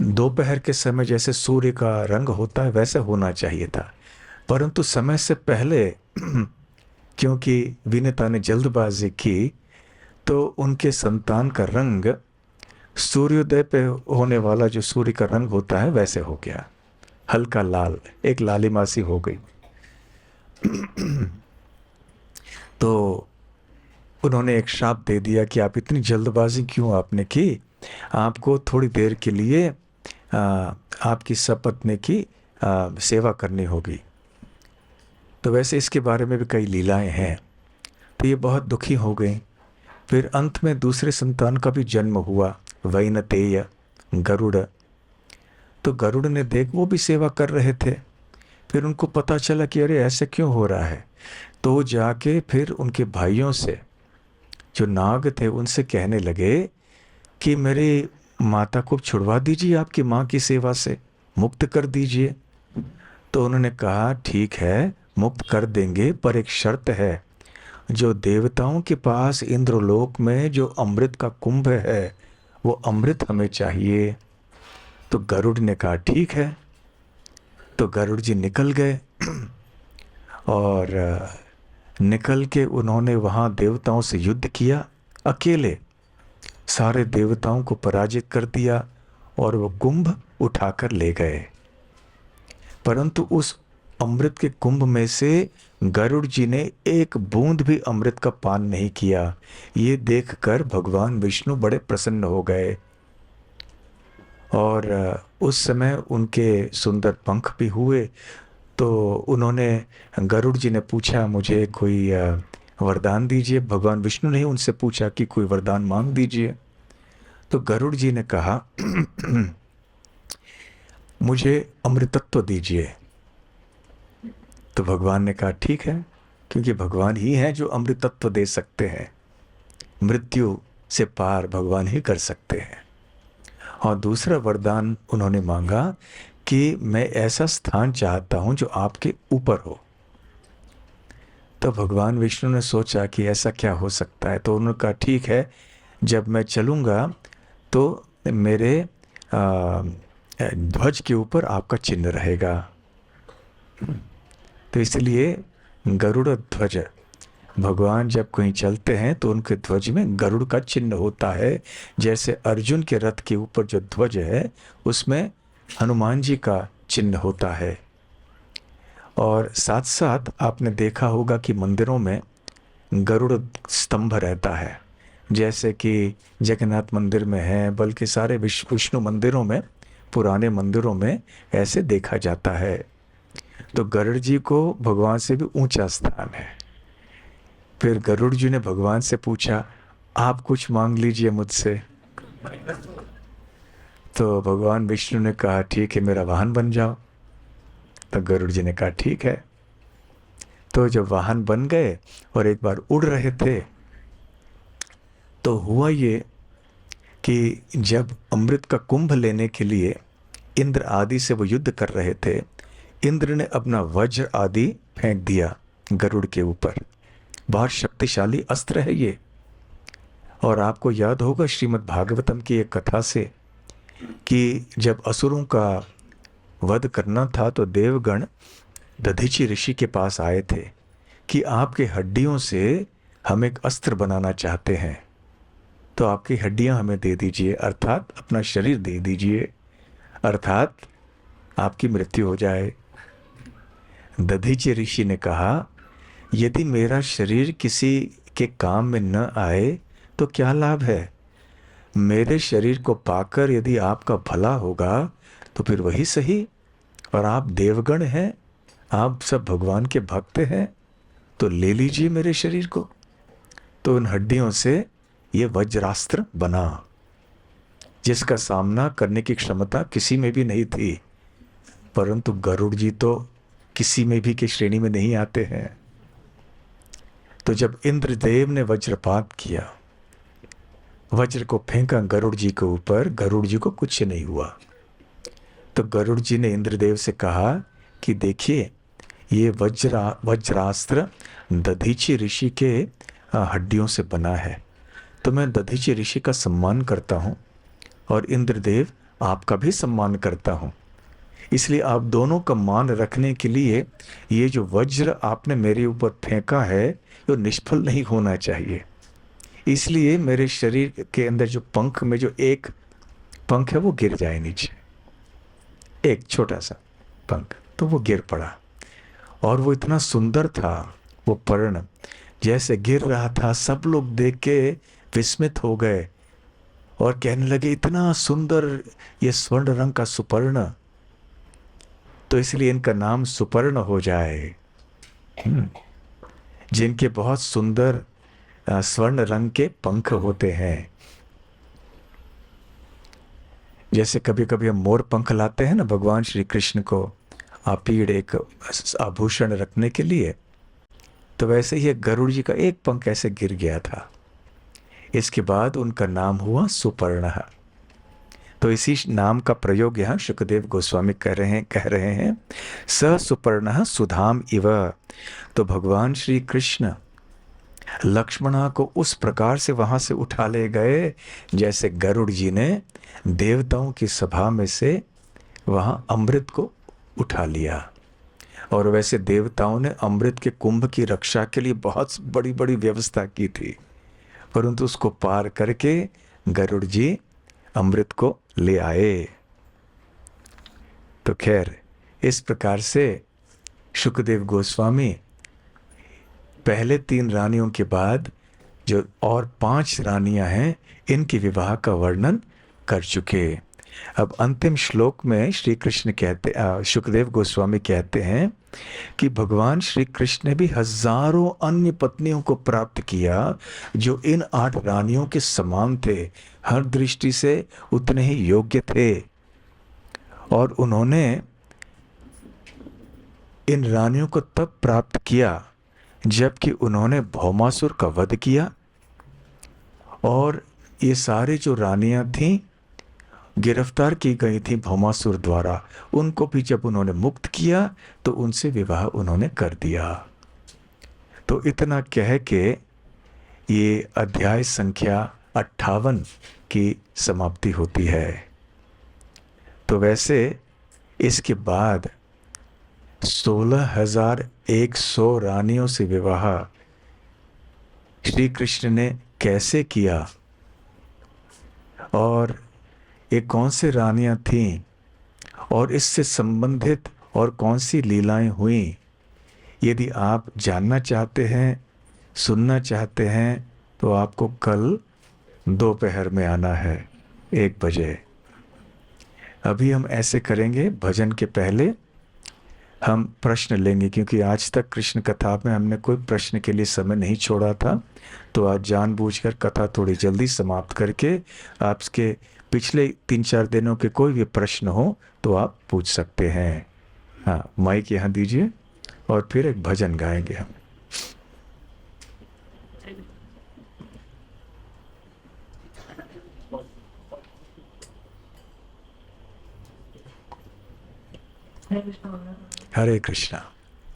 दोपहर के समय जैसे सूर्य का रंग होता है, वैसे होना चाहिए था। परंतु समय से पहले क्योंकि विनीता ने जल्दबाजी की, तो उनके संतान का रंग सूर्योदय पे होने वाला जो सूर्य का रंग होता है वैसे हो गया, हल्का लाल, एक लालिमासी हो गई। तो उन्होंने एक श्राप दे दिया कि आप इतनी जल्दबाजी क्यों आपने की, आपको थोड़ी देर के लिए आपकी सपत्नी की सेवा करनी होगी। तो वैसे इसके बारे में भी कई लीलाएं हैं। तो ये बहुत दुखी हो गई। फिर अंत में दूसरे संतान का भी जन्म हुआ, वैनतेय, गरुड़। तो गरुड़ ने वो भी सेवा कर रहे थे। फिर उनको पता चला कि अरे ऐसे क्यों हो रहा है, तो जाके फिर उनके भाइयों से, जो नाग थे, उनसे कहने लगे कि मेरी माता को छुड़वा दीजिए, आपकी माँ की सेवा से मुक्त कर दीजिए। तो उन्होंने कहा ठीक है, मुक्त कर देंगे, पर एक शर्त है, जो देवताओं के पास इंद्रलोक में जो अमृत का कुंभ है, वो अमृत हमें चाहिए। तो गरुड़ ने कहा ठीक है। तो गरुड़ जी निकल गए और निकल के उन्होंने वहाँ देवताओं से युद्ध किया, अकेले सारे देवताओं को पराजित कर दिया और वो कुंभ उठाकर ले गए। परंतु उस अमृत के कुंभ में से गरुड़ जी ने एक बूंद भी अमृत का पान नहीं किया। ये देखकर भगवान विष्णु बड़े प्रसन्न हो गए, और उस समय उनके सुंदर पंख भी हुए। तो उन्होंने, गरुड़ जी ने पूछा मुझे कोई वरदान दीजिए। भगवान विष्णु ने उनसे पूछा कि कोई वरदान मांग दीजिए। तो गरुड़ जी ने कहा मुझे अमृतत्व दीजिए। तो भगवान ने कहा ठीक है, क्योंकि भगवान ही हैं जो अमृत तत्व दे सकते हैं, मृत्यु से पार भगवान ही कर सकते हैं। और दूसरा वरदान उन्होंने मांगा कि मैं ऐसा स्थान चाहता हूं जो आपके ऊपर हो। तो भगवान विष्णु ने सोचा कि ऐसा क्या हो सकता है, तो उन्होंने कहा ठीक है, जब मैं चलूँगा तो मेरे ध्वज के ऊपर आपका चिन्ह रहेगा। तो इसलिए गरुड़ ध्वज, भगवान जब कहीं चलते हैं तो उनके ध्वज में गरुड़ का चिन्ह होता है। जैसे अर्जुन के रथ के ऊपर जो ध्वज है उसमें हनुमान जी का चिन्ह होता है। और साथ साथ आपने देखा होगा कि मंदिरों में गरुड़ स्तंभ रहता है, जैसे कि जगन्नाथ मंदिर में है, बल्कि सारे विष्णु मंदिरों में, पुराने मंदिरों में ऐसे देखा जाता है। तो गरुड़ जी को भगवान से भी ऊंचा स्थान है। फिर गरुड़ जी ने भगवान से पूछा, आप कुछ मांग लीजिए मुझसे। तो भगवान विष्णु ने कहा ठीक है, मेरा वाहन बन जाओ। तो गरुड़ जी ने कहा ठीक है। तो जब वाहन बन गए और एक बार उड़ रहे थे, तो हुआ ये कि जब अमृत का कुंभ लेने के लिए इंद्र आदि से वो युद्ध कर रहे थे, इंद्र ने अपना वज्र आदि फेंक दिया गरुड़ के ऊपर। बहुत शक्तिशाली अस्त्र है ये। और आपको याद होगा श्रीमद् भागवतम की एक कथा से कि जब असुरों का वध करना था तो देवगण दधीचि ऋषि के पास आए थे कि आपके हड्डियों से हम एक अस्त्र बनाना चाहते हैं, तो आपकी हड्डियां हमें दे दीजिए, अर्थात अपना शरीर दे दीजिए, अर्थात आपकी मृत्यु हो जाए। दधीचि ऋषि ने कहा, यदि मेरा शरीर किसी के काम में न आए तो क्या लाभ है? मेरे शरीर को पाकर यदि आपका भला होगा तो फिर वही सही। और आप देवगण हैं, आप सब भगवान के भक्त हैं, तो ले लीजिए मेरे शरीर को। तो उन हड्डियों से ये वज्रास्त्र बना, जिसका सामना करने की क्षमता किसी में भी नहीं थी। परंतु गरुड़ जी तो किसी में भी की श्रेणी में नहीं आते हैं। तो जब इंद्रदेव ने वज्रपात किया, वज्र को फेंका गरुड़ जी के ऊपर, गरुड़ जी को कुछ नहीं हुआ। तो गरुड़ जी ने इंद्रदेव से कहा कि देखिए, ये वज्रास्त्र दधीचि ऋषि के हड्डियों से बना है, तो मैं दधीचि ऋषि का सम्मान करता हूँ और इंद्रदेव आपका भी सम्मान करता हूँ। इसलिए आप दोनों का मान रखने के लिए ये जो वज्र आपने मेरे ऊपर फेंका है वो निष्फल नहीं होना चाहिए। इसलिए मेरे शरीर के अंदर जो पंख में जो एक पंख है वो गिर जाए नीचे, एक छोटा सा पंख, तो वो गिर पड़ा। और वो इतना सुंदर था, वो पर्ण जैसे गिर रहा था, सब लोग देख के विस्मित हो गए और कहने लगे, इतना सुंदर ये स्वर्ण रंग का सुपर्ण, तो इसलिए इनका नाम सुपर्ण हो जाए। जिनके बहुत सुंदर स्वर्ण रंग के पंख होते हैं। जैसे कभी कभी हम मोर पंख लाते हैं ना भगवान श्री कृष्ण को आपीड़ एक आभूषण रखने के लिए, तो वैसे ही गरुड़ जी का एक पंख ऐसे गिर गया था। इसके बाद उनका नाम हुआ सुपर्ण। तो इसी नाम का प्रयोग यहाँ शुकदेव गोस्वामी कह रहे हैं स सुपर्ण सुधाम इव। तो भगवान श्री कृष्ण लक्ष्मणा को उस प्रकार से वहां से उठा ले गए जैसे गरुड़ जी ने देवताओं की सभा में से वहां अमृत को उठा लिया। और वैसे देवताओं ने अमृत के कुंभ की रक्षा के लिए बहुत बड़ी बड़ी व्यवस्था की थी, परंतु उसको पार करके गरुड़ जी अमृत को ले आए। तो खैर, इस प्रकार से शुकदेव गोस्वामी पहले 3 रानियों के बाद जो और 5 रानियां हैं, इनके विवाह का वर्णन कर चुके। अब अंतिम श्लोक में श्री कृष्ण शुकदेव गोस्वामी कहते हैं कि भगवान श्री कृष्ण ने भी हजारों अन्य पत्नियों को प्राप्त किया जो इन 8 रानियों के समान थे, हर दृष्टि से उतने ही योग्य थे। और उन्होंने इन रानियों को तब प्राप्त किया जबकि उन्होंने भौमासुर का वध किया, और ये सारी जो रानियां थीं गिरफ्तार की गई थी भौमासुर द्वारा, उनको भी जब उन्होंने मुक्त किया तो उनसे विवाह उन्होंने कर दिया। तो इतना कह के ये अध्याय संख्या 58 की समाप्ति होती है। तो वैसे इसके बाद 16,100 रानियों से विवाह श्री कृष्ण ने कैसे किया और ये कौन से रानियां थीं और इससे संबंधित और कौन सी लीलाएं हुई, यदि आप जानना चाहते हैं, सुनना चाहते हैं, तो आपको कल दोपहर में आना है 1 बजे। अभी हम ऐसे करेंगे, भजन के पहले हम प्रश्न लेंगे, क्योंकि आज तक कृष्ण कथा में हमने कोई प्रश्न के लिए समय नहीं छोड़ा था। तो आज जानबूझकर कथा थोड़ी जल्दी समाप्त करके आपके पिछले 3-4 दिनों के कोई भी प्रश्न हो तो आप पूछ सकते हैं। हाँ, माइक यहाँ दीजिए और फिर एक भजन गाएंगे हम। हरे कृष्णा।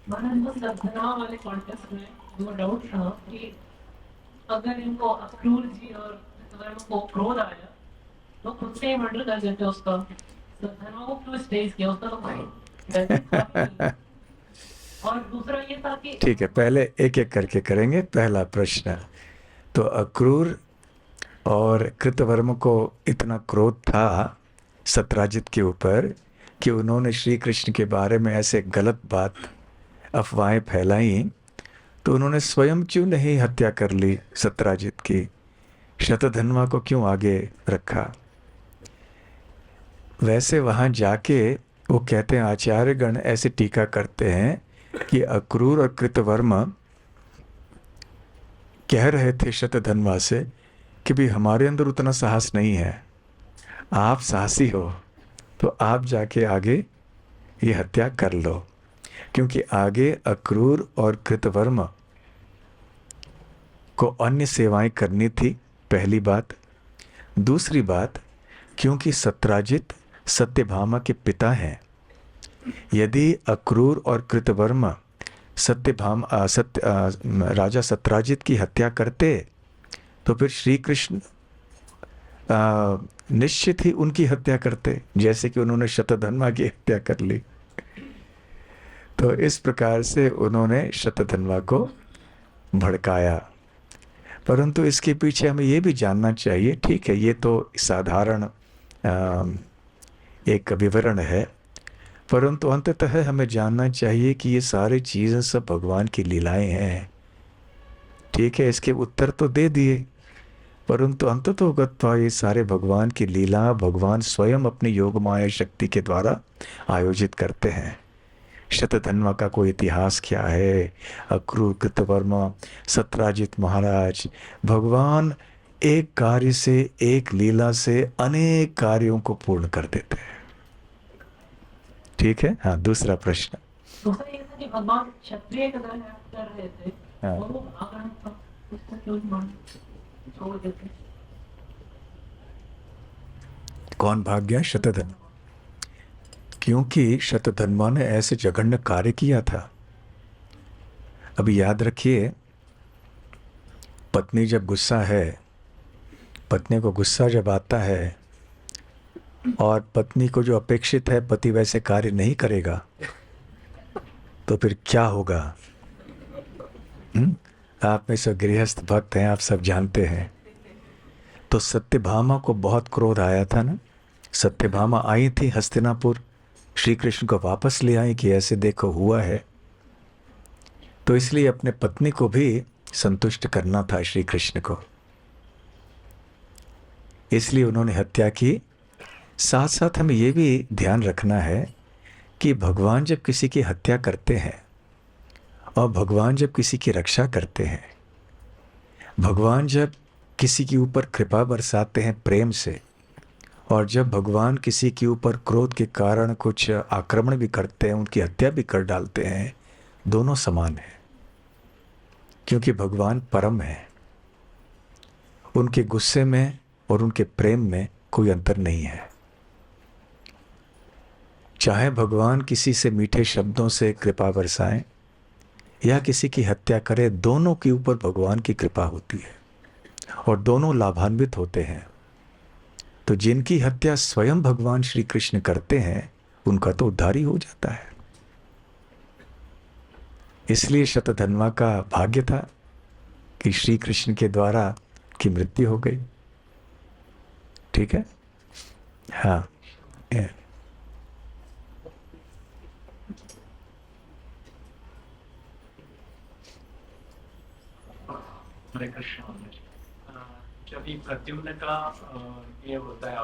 वाले कॉन्टेस्ट में वो डाउट था कि अगर इनको अक्रूर जी और को क्रोध आया तो खुद से ही मर्डर कर देते उसका, तो धर्मा को क्यों स्टेज किया उसका? तो और दूसरा ये था कि ठीक है, पहले एक एक करके करेंगे। पहला प्रश्न, तो अक्रूर और कृतवर्म को इतना क्रोध था सत्राजित के ऊपर कि उन्होंने श्री कृष्ण के बारे में ऐसे गलत बात, अफवाहें फैलाई, तो उन्होंने स्वयं क्यों नहीं हत्या कर ली सत्राजित की? शतधन्वा को क्यों आगे रखा? वैसे वहाँ जाके वो कहते हैं, आचार्यगण ऐसे टीका करते हैं कि अक्रूर और कृतवर्मा कह रहे थे शतधन्वा से कि भी हमारे अंदर उतना साहस नहीं है, आप साहसी हो तो आप जाके आगे ये हत्या कर लो, क्योंकि आगे अक्रूर और कृतवर्मा को अन्य सेवाएं करनी थी, पहली बात। दूसरी बात, क्योंकि सत्राजित सत्यभामा के पिता हैं। यदि अक्रूर और कृतवर्मा राजा सत्राजित की हत्या करते तो फिर श्री कृष्ण निश्चित ही उनकी हत्या करते, जैसे कि उन्होंने शतधन्वा की हत्या कर ली। तो इस प्रकार से उन्होंने शतधन्वा को भड़काया। परंतु इसके पीछे हमें ये भी जानना चाहिए, ठीक है ये तो साधारण एक विवरण है, परंतु अंततः हमें जानना चाहिए कि ये सारी चीज़ें सब भगवान की लीलाएं हैं। ठीक है, इसके उत्तर तो दे दिए, परंतु अंततोगत्वा ये सारे भगवान की लीला भगवान स्वयं अपनी योग माया शक्ति के द्वारा आयोजित करते हैं। शतधन्वा का कोई इतिहास क्या है? अक्रूर, कृतवर्मा, सत्राजित महाराज, भगवान एक कार्य से, एक लीला से अनेक कार्यों को पूर्ण कर देते हैं। ठीक है। हाँ, दूसरा प्रश्न। दूसरा ये था कि भगवान क्षत्रिय का दर्शन कर रहे थे, हाँ। और वो आग्रह था, उसको क्यों छोड़ देते? कौन भाग गया? शतधन्वा। क्योंकि शतधन्वा ने ऐसे जघन्य कार्य किया था। अभी याद रखिए, पत्नी जब गुस्सा है, पत्नी को गुस्सा जब आता है और पत्नी को जो अपेक्षित है पति वैसे कार्य नहीं करेगा तो फिर क्या होगा? आप में सब गृहस्थ भक्त हैं, आप सब जानते हैं। तो सत्यभामा को बहुत क्रोध आया था ना। सत्यभामा आई थी हस्तिनापुर, श्री कृष्ण को वापस ले आई कि ऐसे देखो हुआ है। तो इसलिए अपने पत्नी को भी संतुष्ट करना था श्री कृष्ण को, इसलिए उन्होंने हत्या की। साथ साथ हमें यह भी ध्यान रखना है कि भगवान जब किसी की हत्या करते हैं और भगवान जब किसी की रक्षा करते हैं, भगवान जब किसी के ऊपर कृपा बरसाते हैं प्रेम से, और जब भगवान किसी के ऊपर क्रोध के कारण कुछ आक्रमण भी करते हैं, उनकी हत्या भी कर डालते हैं, दोनों समान हैं, क्योंकि भगवान परम है। उनके गुस्से में और उनके प्रेम में कोई अंतर नहीं है। चाहे भगवान किसी से मीठे शब्दों से कृपा बरसाएं या किसी की हत्या करे, दोनों के ऊपर भगवान की कृपा होती है और दोनों लाभान्वित होते हैं। तो जिनकी हत्या स्वयं भगवान श्री कृष्ण करते हैं, उनका तो उद्धार ही हो जाता है। इसलिए शतधन्वा का भाग्य था कि श्री कृष्ण के द्वारा की मृत्यु हो गई। ठीक है, हाँ। हरे कृष्ण। जब ये प्रद्युम्न का ये होता है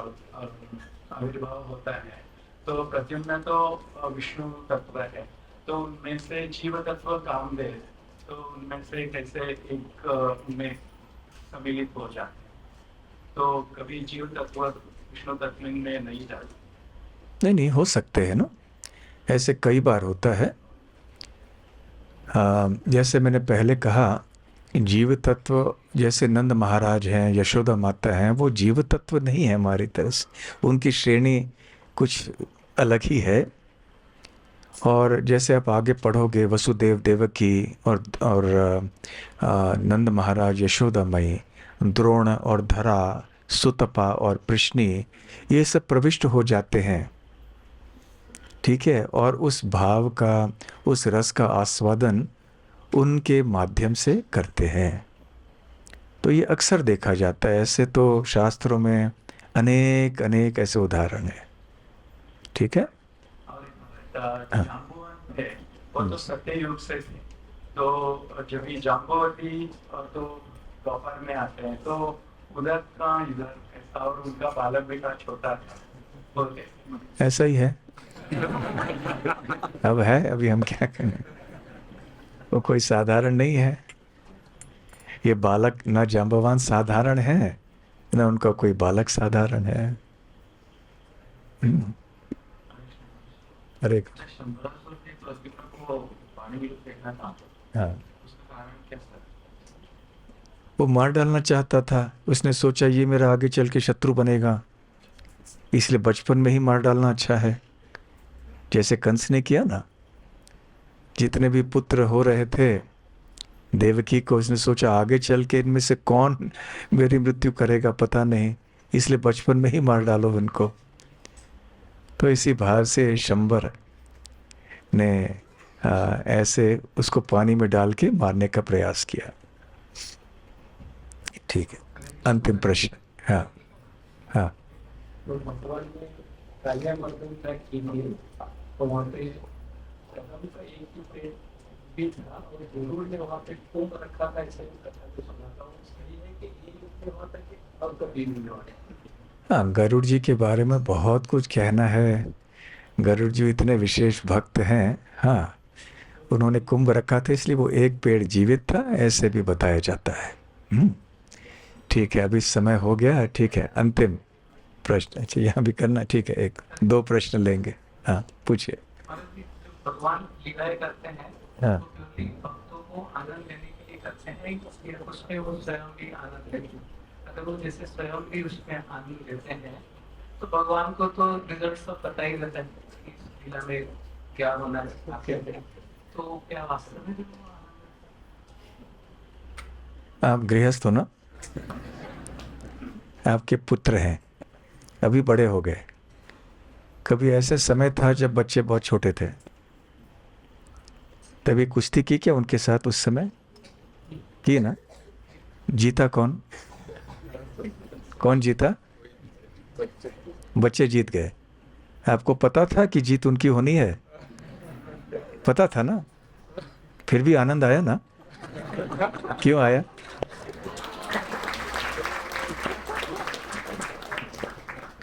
आविर्भाव होता है, तो प्रद्युम्न तो विष्णु तत्व है, तो उनमें से जीव तत्व कामदेव, तो उनमें से कैसे एक उनमें सम्मिलित हो जाते हैं, तो कभी जीव तत्व विष्णु तत्व में नहीं जाते। नहीं, हो सकते हैं ना, ऐसे कई बार होता है। जैसे मैंने पहले कहा, जीव तत्व जैसे नंद महाराज हैं, यशोदा माता हैं, वो जीव तत्व नहीं है हमारी तरह से, उनकी श्रेणी कुछ अलग ही है। और जैसे आप आगे पढ़ोगे, वसुदेव देवकी और नंद महाराज, यशोदा मई, द्रोण और धरा, सुतपा और प्रश्नी, ये सब प्रविष्ट हो जाते हैं। ठीक है, और उस भाव का, उस रस का आस्वादन उनके माध्यम से करते हैं। तो ये अक्सर देखा जाता है। ऐसे तो शास्त्रों में अनेक अनेक ऐसे उदाहरण हैं। ठीक है, जाम्बुवन है, वो तो सत्य युग से थे, तो जब ये जाम्बुवती तो दोपहर में आते हैं, तो उधर का इधर ऐसा, और उनका बालक बेटा छोटा था, बोलते ऐसा ही है। अब है, अभी हम क्या करें, वो कोई साधारण नहीं है। ये बालक ना जाम्बवान साधारण है, ना उनका कोई बालक साधारण है। अरे हाँ, वो मार डालना चाहता था। उसने सोचा ये मेरा आगे चल के शत्रु बनेगा, इसलिए बचपन में ही मार डालना अच्छा है। जैसे कंस ने किया ना, जितने भी पुत्र हो रहे थे देवकी को, उसने सोचा आगे चल के इनमें से कौन मेरी मृत्यु करेगा पता नहीं, इसलिए बचपन में ही मार डालो इनको। तो इसी भाव से शंबर ने ऐसे उसको पानी में डाल के मारने का प्रयास किया। ठीक है, अंतिम प्रश्न। हाँ हाँ, तो भगवान ने कालिया मर्दन तक की थी, तो वहाँ पे कदम का एक ही पेड़ भी था, और गुरु ने वहाँ पे कुंभ रखा था, ऐसे ही कथा तो सुनाता हूँ। सही है कि ये युग में वहाँ तक अब कभी नहीं लौटे। हाँ, गरुड़ जी के बारे में बहुत कुछ कहना है। गरुड़ जी इतने विशेष भक्त हैं। हाँ, उन्होंने कुंभ रखा था, इसलिए वो एक पेड़ जीवित था, ऐसे भी बताया जाता है। ठीक है, अभी समय हो गया। ठीक है, अंतिम प्रश्न। अच्छा, यहाँ भी करना। ठीक है, एक दो प्रश्न लेंगे। हाँ, पूछिए। भगवान लीलाएं करते हैं, हाँ, तो क्योंकि भक्तों को आनंद लेने के लिए करते हैं, इसलिए उसमें वो स्वयं भी आनंद लेते हैं। अगर वो जैसे स्वयं भी उसमें आनंद लेते हैं, तो भगवान को तो रिजल्ट सब पता ही रहता है कि इस लीला में क्या होना है। तो क्या वास्तव में वो आप गृहस्थ हो ना, आपके पुत्र हैं, अभी बड़े हो गए। कभी ऐसे समय था जब बच्चे बहुत छोटे थे, तभी कुश्ती की क्या उनके साथ उस समय? की ना? जीता कौन? कौन जीता? बच्चे जीत गए। आपको पता था कि जीत उनकी होनी है? पता था ना? फिर भी आनंद आया ना? क्यों आया?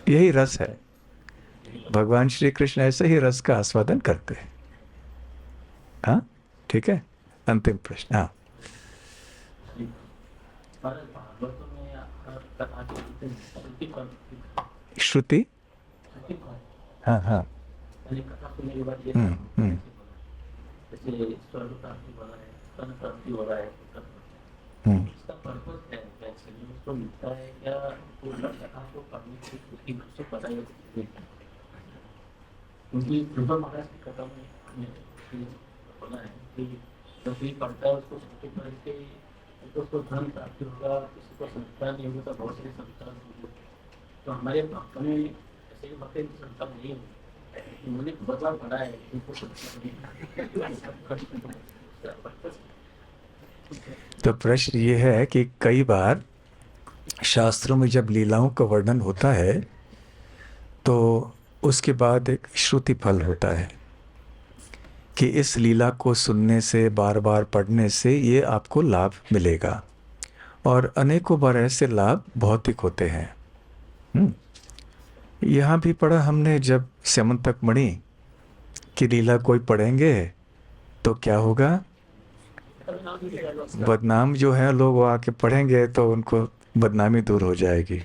यही रस है। भगवान श्री कृष्ण ऐसे ही रस का आस्वादन करते हैं। हाँ, ठीक है, अंतिम प्रश्न। हाँ, श्रुति, हाँ हाँ, मैंने कथा सुनने के बाद ये हम्म। जैसे स्वर्ग प्राप्ति हो रहा है, धन प्राप्ति हो रहा है, इसका पर्पस है एक्चुअली उसको मिलता है क्या? पूर्ण कथा को पढ़ने से उसकी उसको पता ही नहीं, क्योंकि ध्रुव महाराज की कथा में हमें बोला है कि जो भी पढ़ता है उसको सबके पढ़ के उसको धन प्राप्ति होगा, किसी को संस्कार नहीं होगा तो बहुत सारे संस्कार होंगे। तो हमारे भक्तों में ऐसे ही भक्त संस्कार नहीं होंगे, उन्होंने बहुत बार पढ़ा है उनको तो प्रश्न ये है कि कई बार शास्त्रों में जब लीलाओं का वर्णन होता है तो उसके बाद एक श्रुति फल होता है कि इस लीला को सुनने से, बार बार पढ़ने से ये आपको लाभ मिलेगा, और अनेकों बार ऐसे लाभ भौतिक होते हैं। यहाँ भी पढ़ा हमने, जब स्यमंतक मणि की लीला कोई पढ़ेंगे तो क्या होगा? बदनाम जो है लोग वो आके पढ़ेंगे तो उनको बदनामी दूर हो जाएगी,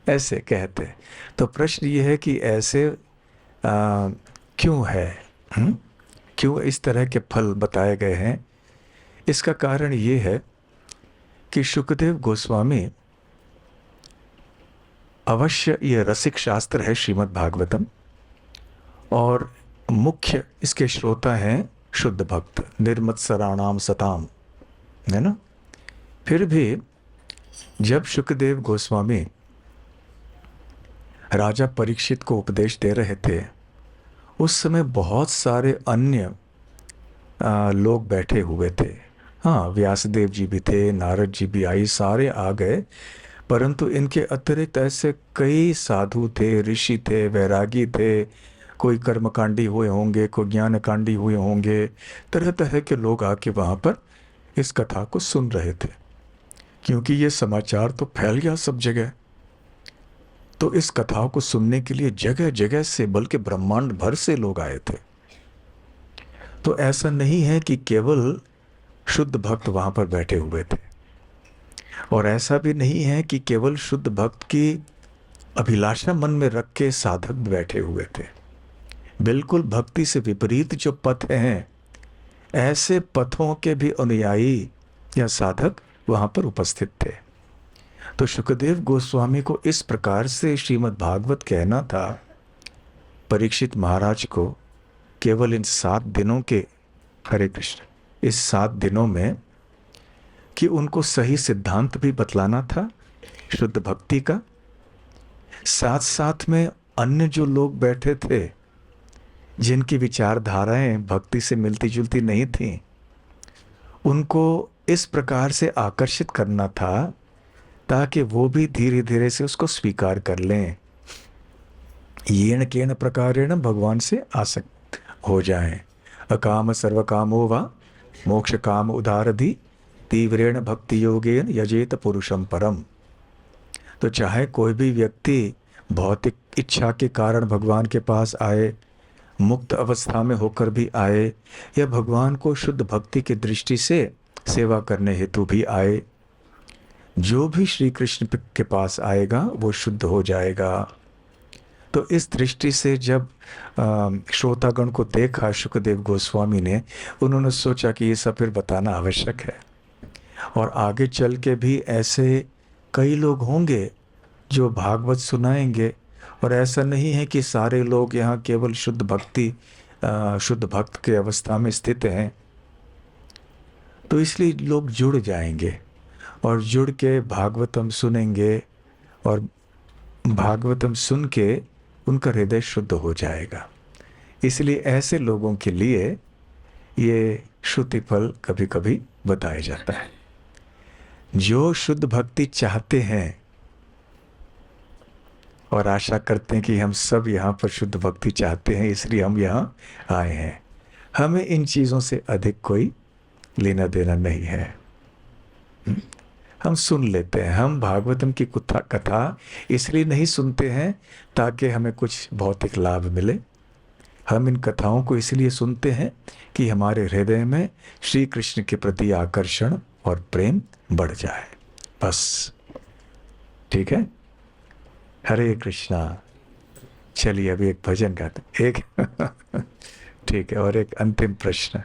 ऐसे कहते हैं। तो प्रश्न ये है कि ऐसे क्यों है? क्यों इस तरह के फल बताए गए हैं? इसका कारण ये है कि शुकदेव गोस्वामी, अवश्य ये रसिक शास्त्र है श्रीमद् भागवतम, और मुख्य इसके श्रोता हैं शुद्ध भक्त, निर्मत्सराणाम सताम, है ना। फिर भी जब शुकदेव गोस्वामी राजा परीक्षित को उपदेश दे रहे थे, उस समय बहुत सारे अन्य लोग बैठे हुए थे। हाँ, व्यासदेव जी भी थे, नारद जी भी आई, सारे आ गए, परंतु इनके अतिरिक्त ऐसे कई साधु थे, ऋषि थे, वैरागी थे, कोई कर्मकांडी हुए होंगे, कोई ज्ञानकांडी हुए होंगे, तरह तरह के लोग आके वहाँ पर इस कथा को सुन रहे थे, क्योंकि ये समाचार तो फैल गया सब जगह। तो इस कथा को सुनने के लिए जगह जगह से, बल्कि ब्रह्मांड भर से लोग आए थे। तो ऐसा नहीं है कि केवल शुद्ध भक्त वहाँ पर बैठे हुए थे, और ऐसा भी नहीं है कि केवल शुद्ध भक्त की अभिलाषा मन में रख के साधक बैठे हुए थे। बिल्कुल भक्ति से विपरीत जो पथ हैं, ऐसे पथों के भी अनुयायी या साधक वहाँ पर उपस्थित थे। तो शुकदेव गोस्वामी को इस प्रकार से श्रीमद् भागवत कहना था परीक्षित महाराज को, केवल इन 7 दिनों के, हरे कृष्ण, इस 7 दिनों में, कि उनको सही सिद्धांत भी बतलाना था शुद्ध भक्ति का। साथ साथ में अन्य जो लोग बैठे थे, जिनकी विचारधाराएं भक्ति से मिलती जुलती नहीं थीं, उनको इस प्रकार से आकर्षित करना था ताकि वो भी धीरे धीरे से उसको स्वीकार कर लें, येन केन प्रकारेण भगवान से आसक्त हो जाएं। अकाम सर्वकामो वा मोक्ष काम उदारधि तीव्रेण भक्ति योगेन यजेत पुरुषम परम। तो चाहे कोई भी व्यक्ति भौतिक इच्छा के कारण भगवान के पास आए, मुक्त अवस्था में होकर भी आए, या भगवान को शुद्ध भक्ति की दृष्टि से सेवा करने हेतु भी आए, जो भी श्री कृष्ण के पास आएगा वो शुद्ध हो जाएगा। तो इस दृष्टि से जब श्रोतागण को देखा शुकदेव गोस्वामी ने, उन्होंने सोचा कि ये सब फिर बताना आवश्यक है, और आगे चल के भी ऐसे कई लोग होंगे जो भागवत सुनाएंगे। और ऐसा नहीं है कि सारे लोग यहाँ केवल शुद्ध भक्ति, शुद्ध भक्त के अवस्था में स्थित हैं। तो इसलिए लोग जुड़ जाएंगे और जुड़ के भागवतम सुनेंगे, और भागवतम सुन के उनका हृदय शुद्ध हो जाएगा। इसलिए ऐसे लोगों के लिए ये श्रुति फल कभी कभी बताया जाता है। जो शुद्ध भक्ति चाहते हैं और आशा करते हैं कि हम सब यहाँ पर शुद्ध भक्ति चाहते हैं, इसलिए हम यहाँ आए हैं, हमें इन चीज़ों से अधिक कोई लेना देना नहीं है। हम सुन लेते हैं। हम भागवतम की कथा इसलिए नहीं सुनते हैं ताकि हमें कुछ भौतिक लाभ मिले। हम इन कथाओं को इसलिए सुनते हैं कि हमारे हृदय में श्री कृष्ण के प्रति आकर्षण और प्रेम बढ़ जाए, बस। ठीक है। हरे कृष्णा। चलिए अभी एक भजन गाते एक ठीक है। और एक अंतिम प्रश्न।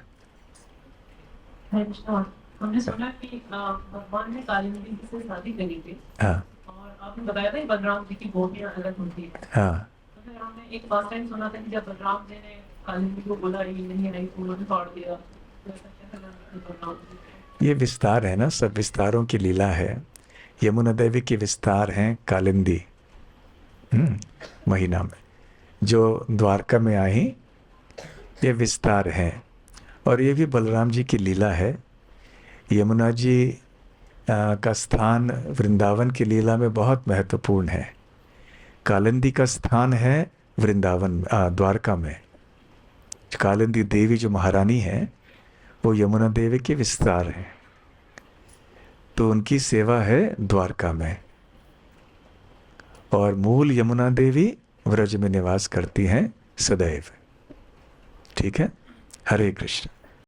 हरे कृष्णा। हमने सुना कि भगवान ने कालिंदी से शादी करी थी हाँ और आपने बताया था कि बलराम जी की गोपियां अलग होती है। हाँ। तो फिर हमने एक फर्स्ट टाइम सुना था कि जब बलराम जी ने कालिंदी को बोला ये नहीं आई तो उन्होंने फाड़ दिया। तो ऐसा कैसे जाना कि बलराम जी को? ये विस्तार है ना, सब विस्तारों की लीला है। यमुना देवी की विस्तार हैं कालिंदी महीना में जो द्वारका में आई, ये विस्तार हैं। और ये भी बलराम जी की लीला है। यमुना जी का स्थान वृंदावन की लीला में बहुत महत्वपूर्ण है। कालिंदी का स्थान है वृंदावन द्वारका में। कालिंदी देवी जो महारानी है वो यमुना देवी के विस्तार है, तो उनकी सेवा है द्वारका में। और मूल यमुना देवी व्रज में निवास करती हैं सदैव। ठीक है। हरे कृष्ण।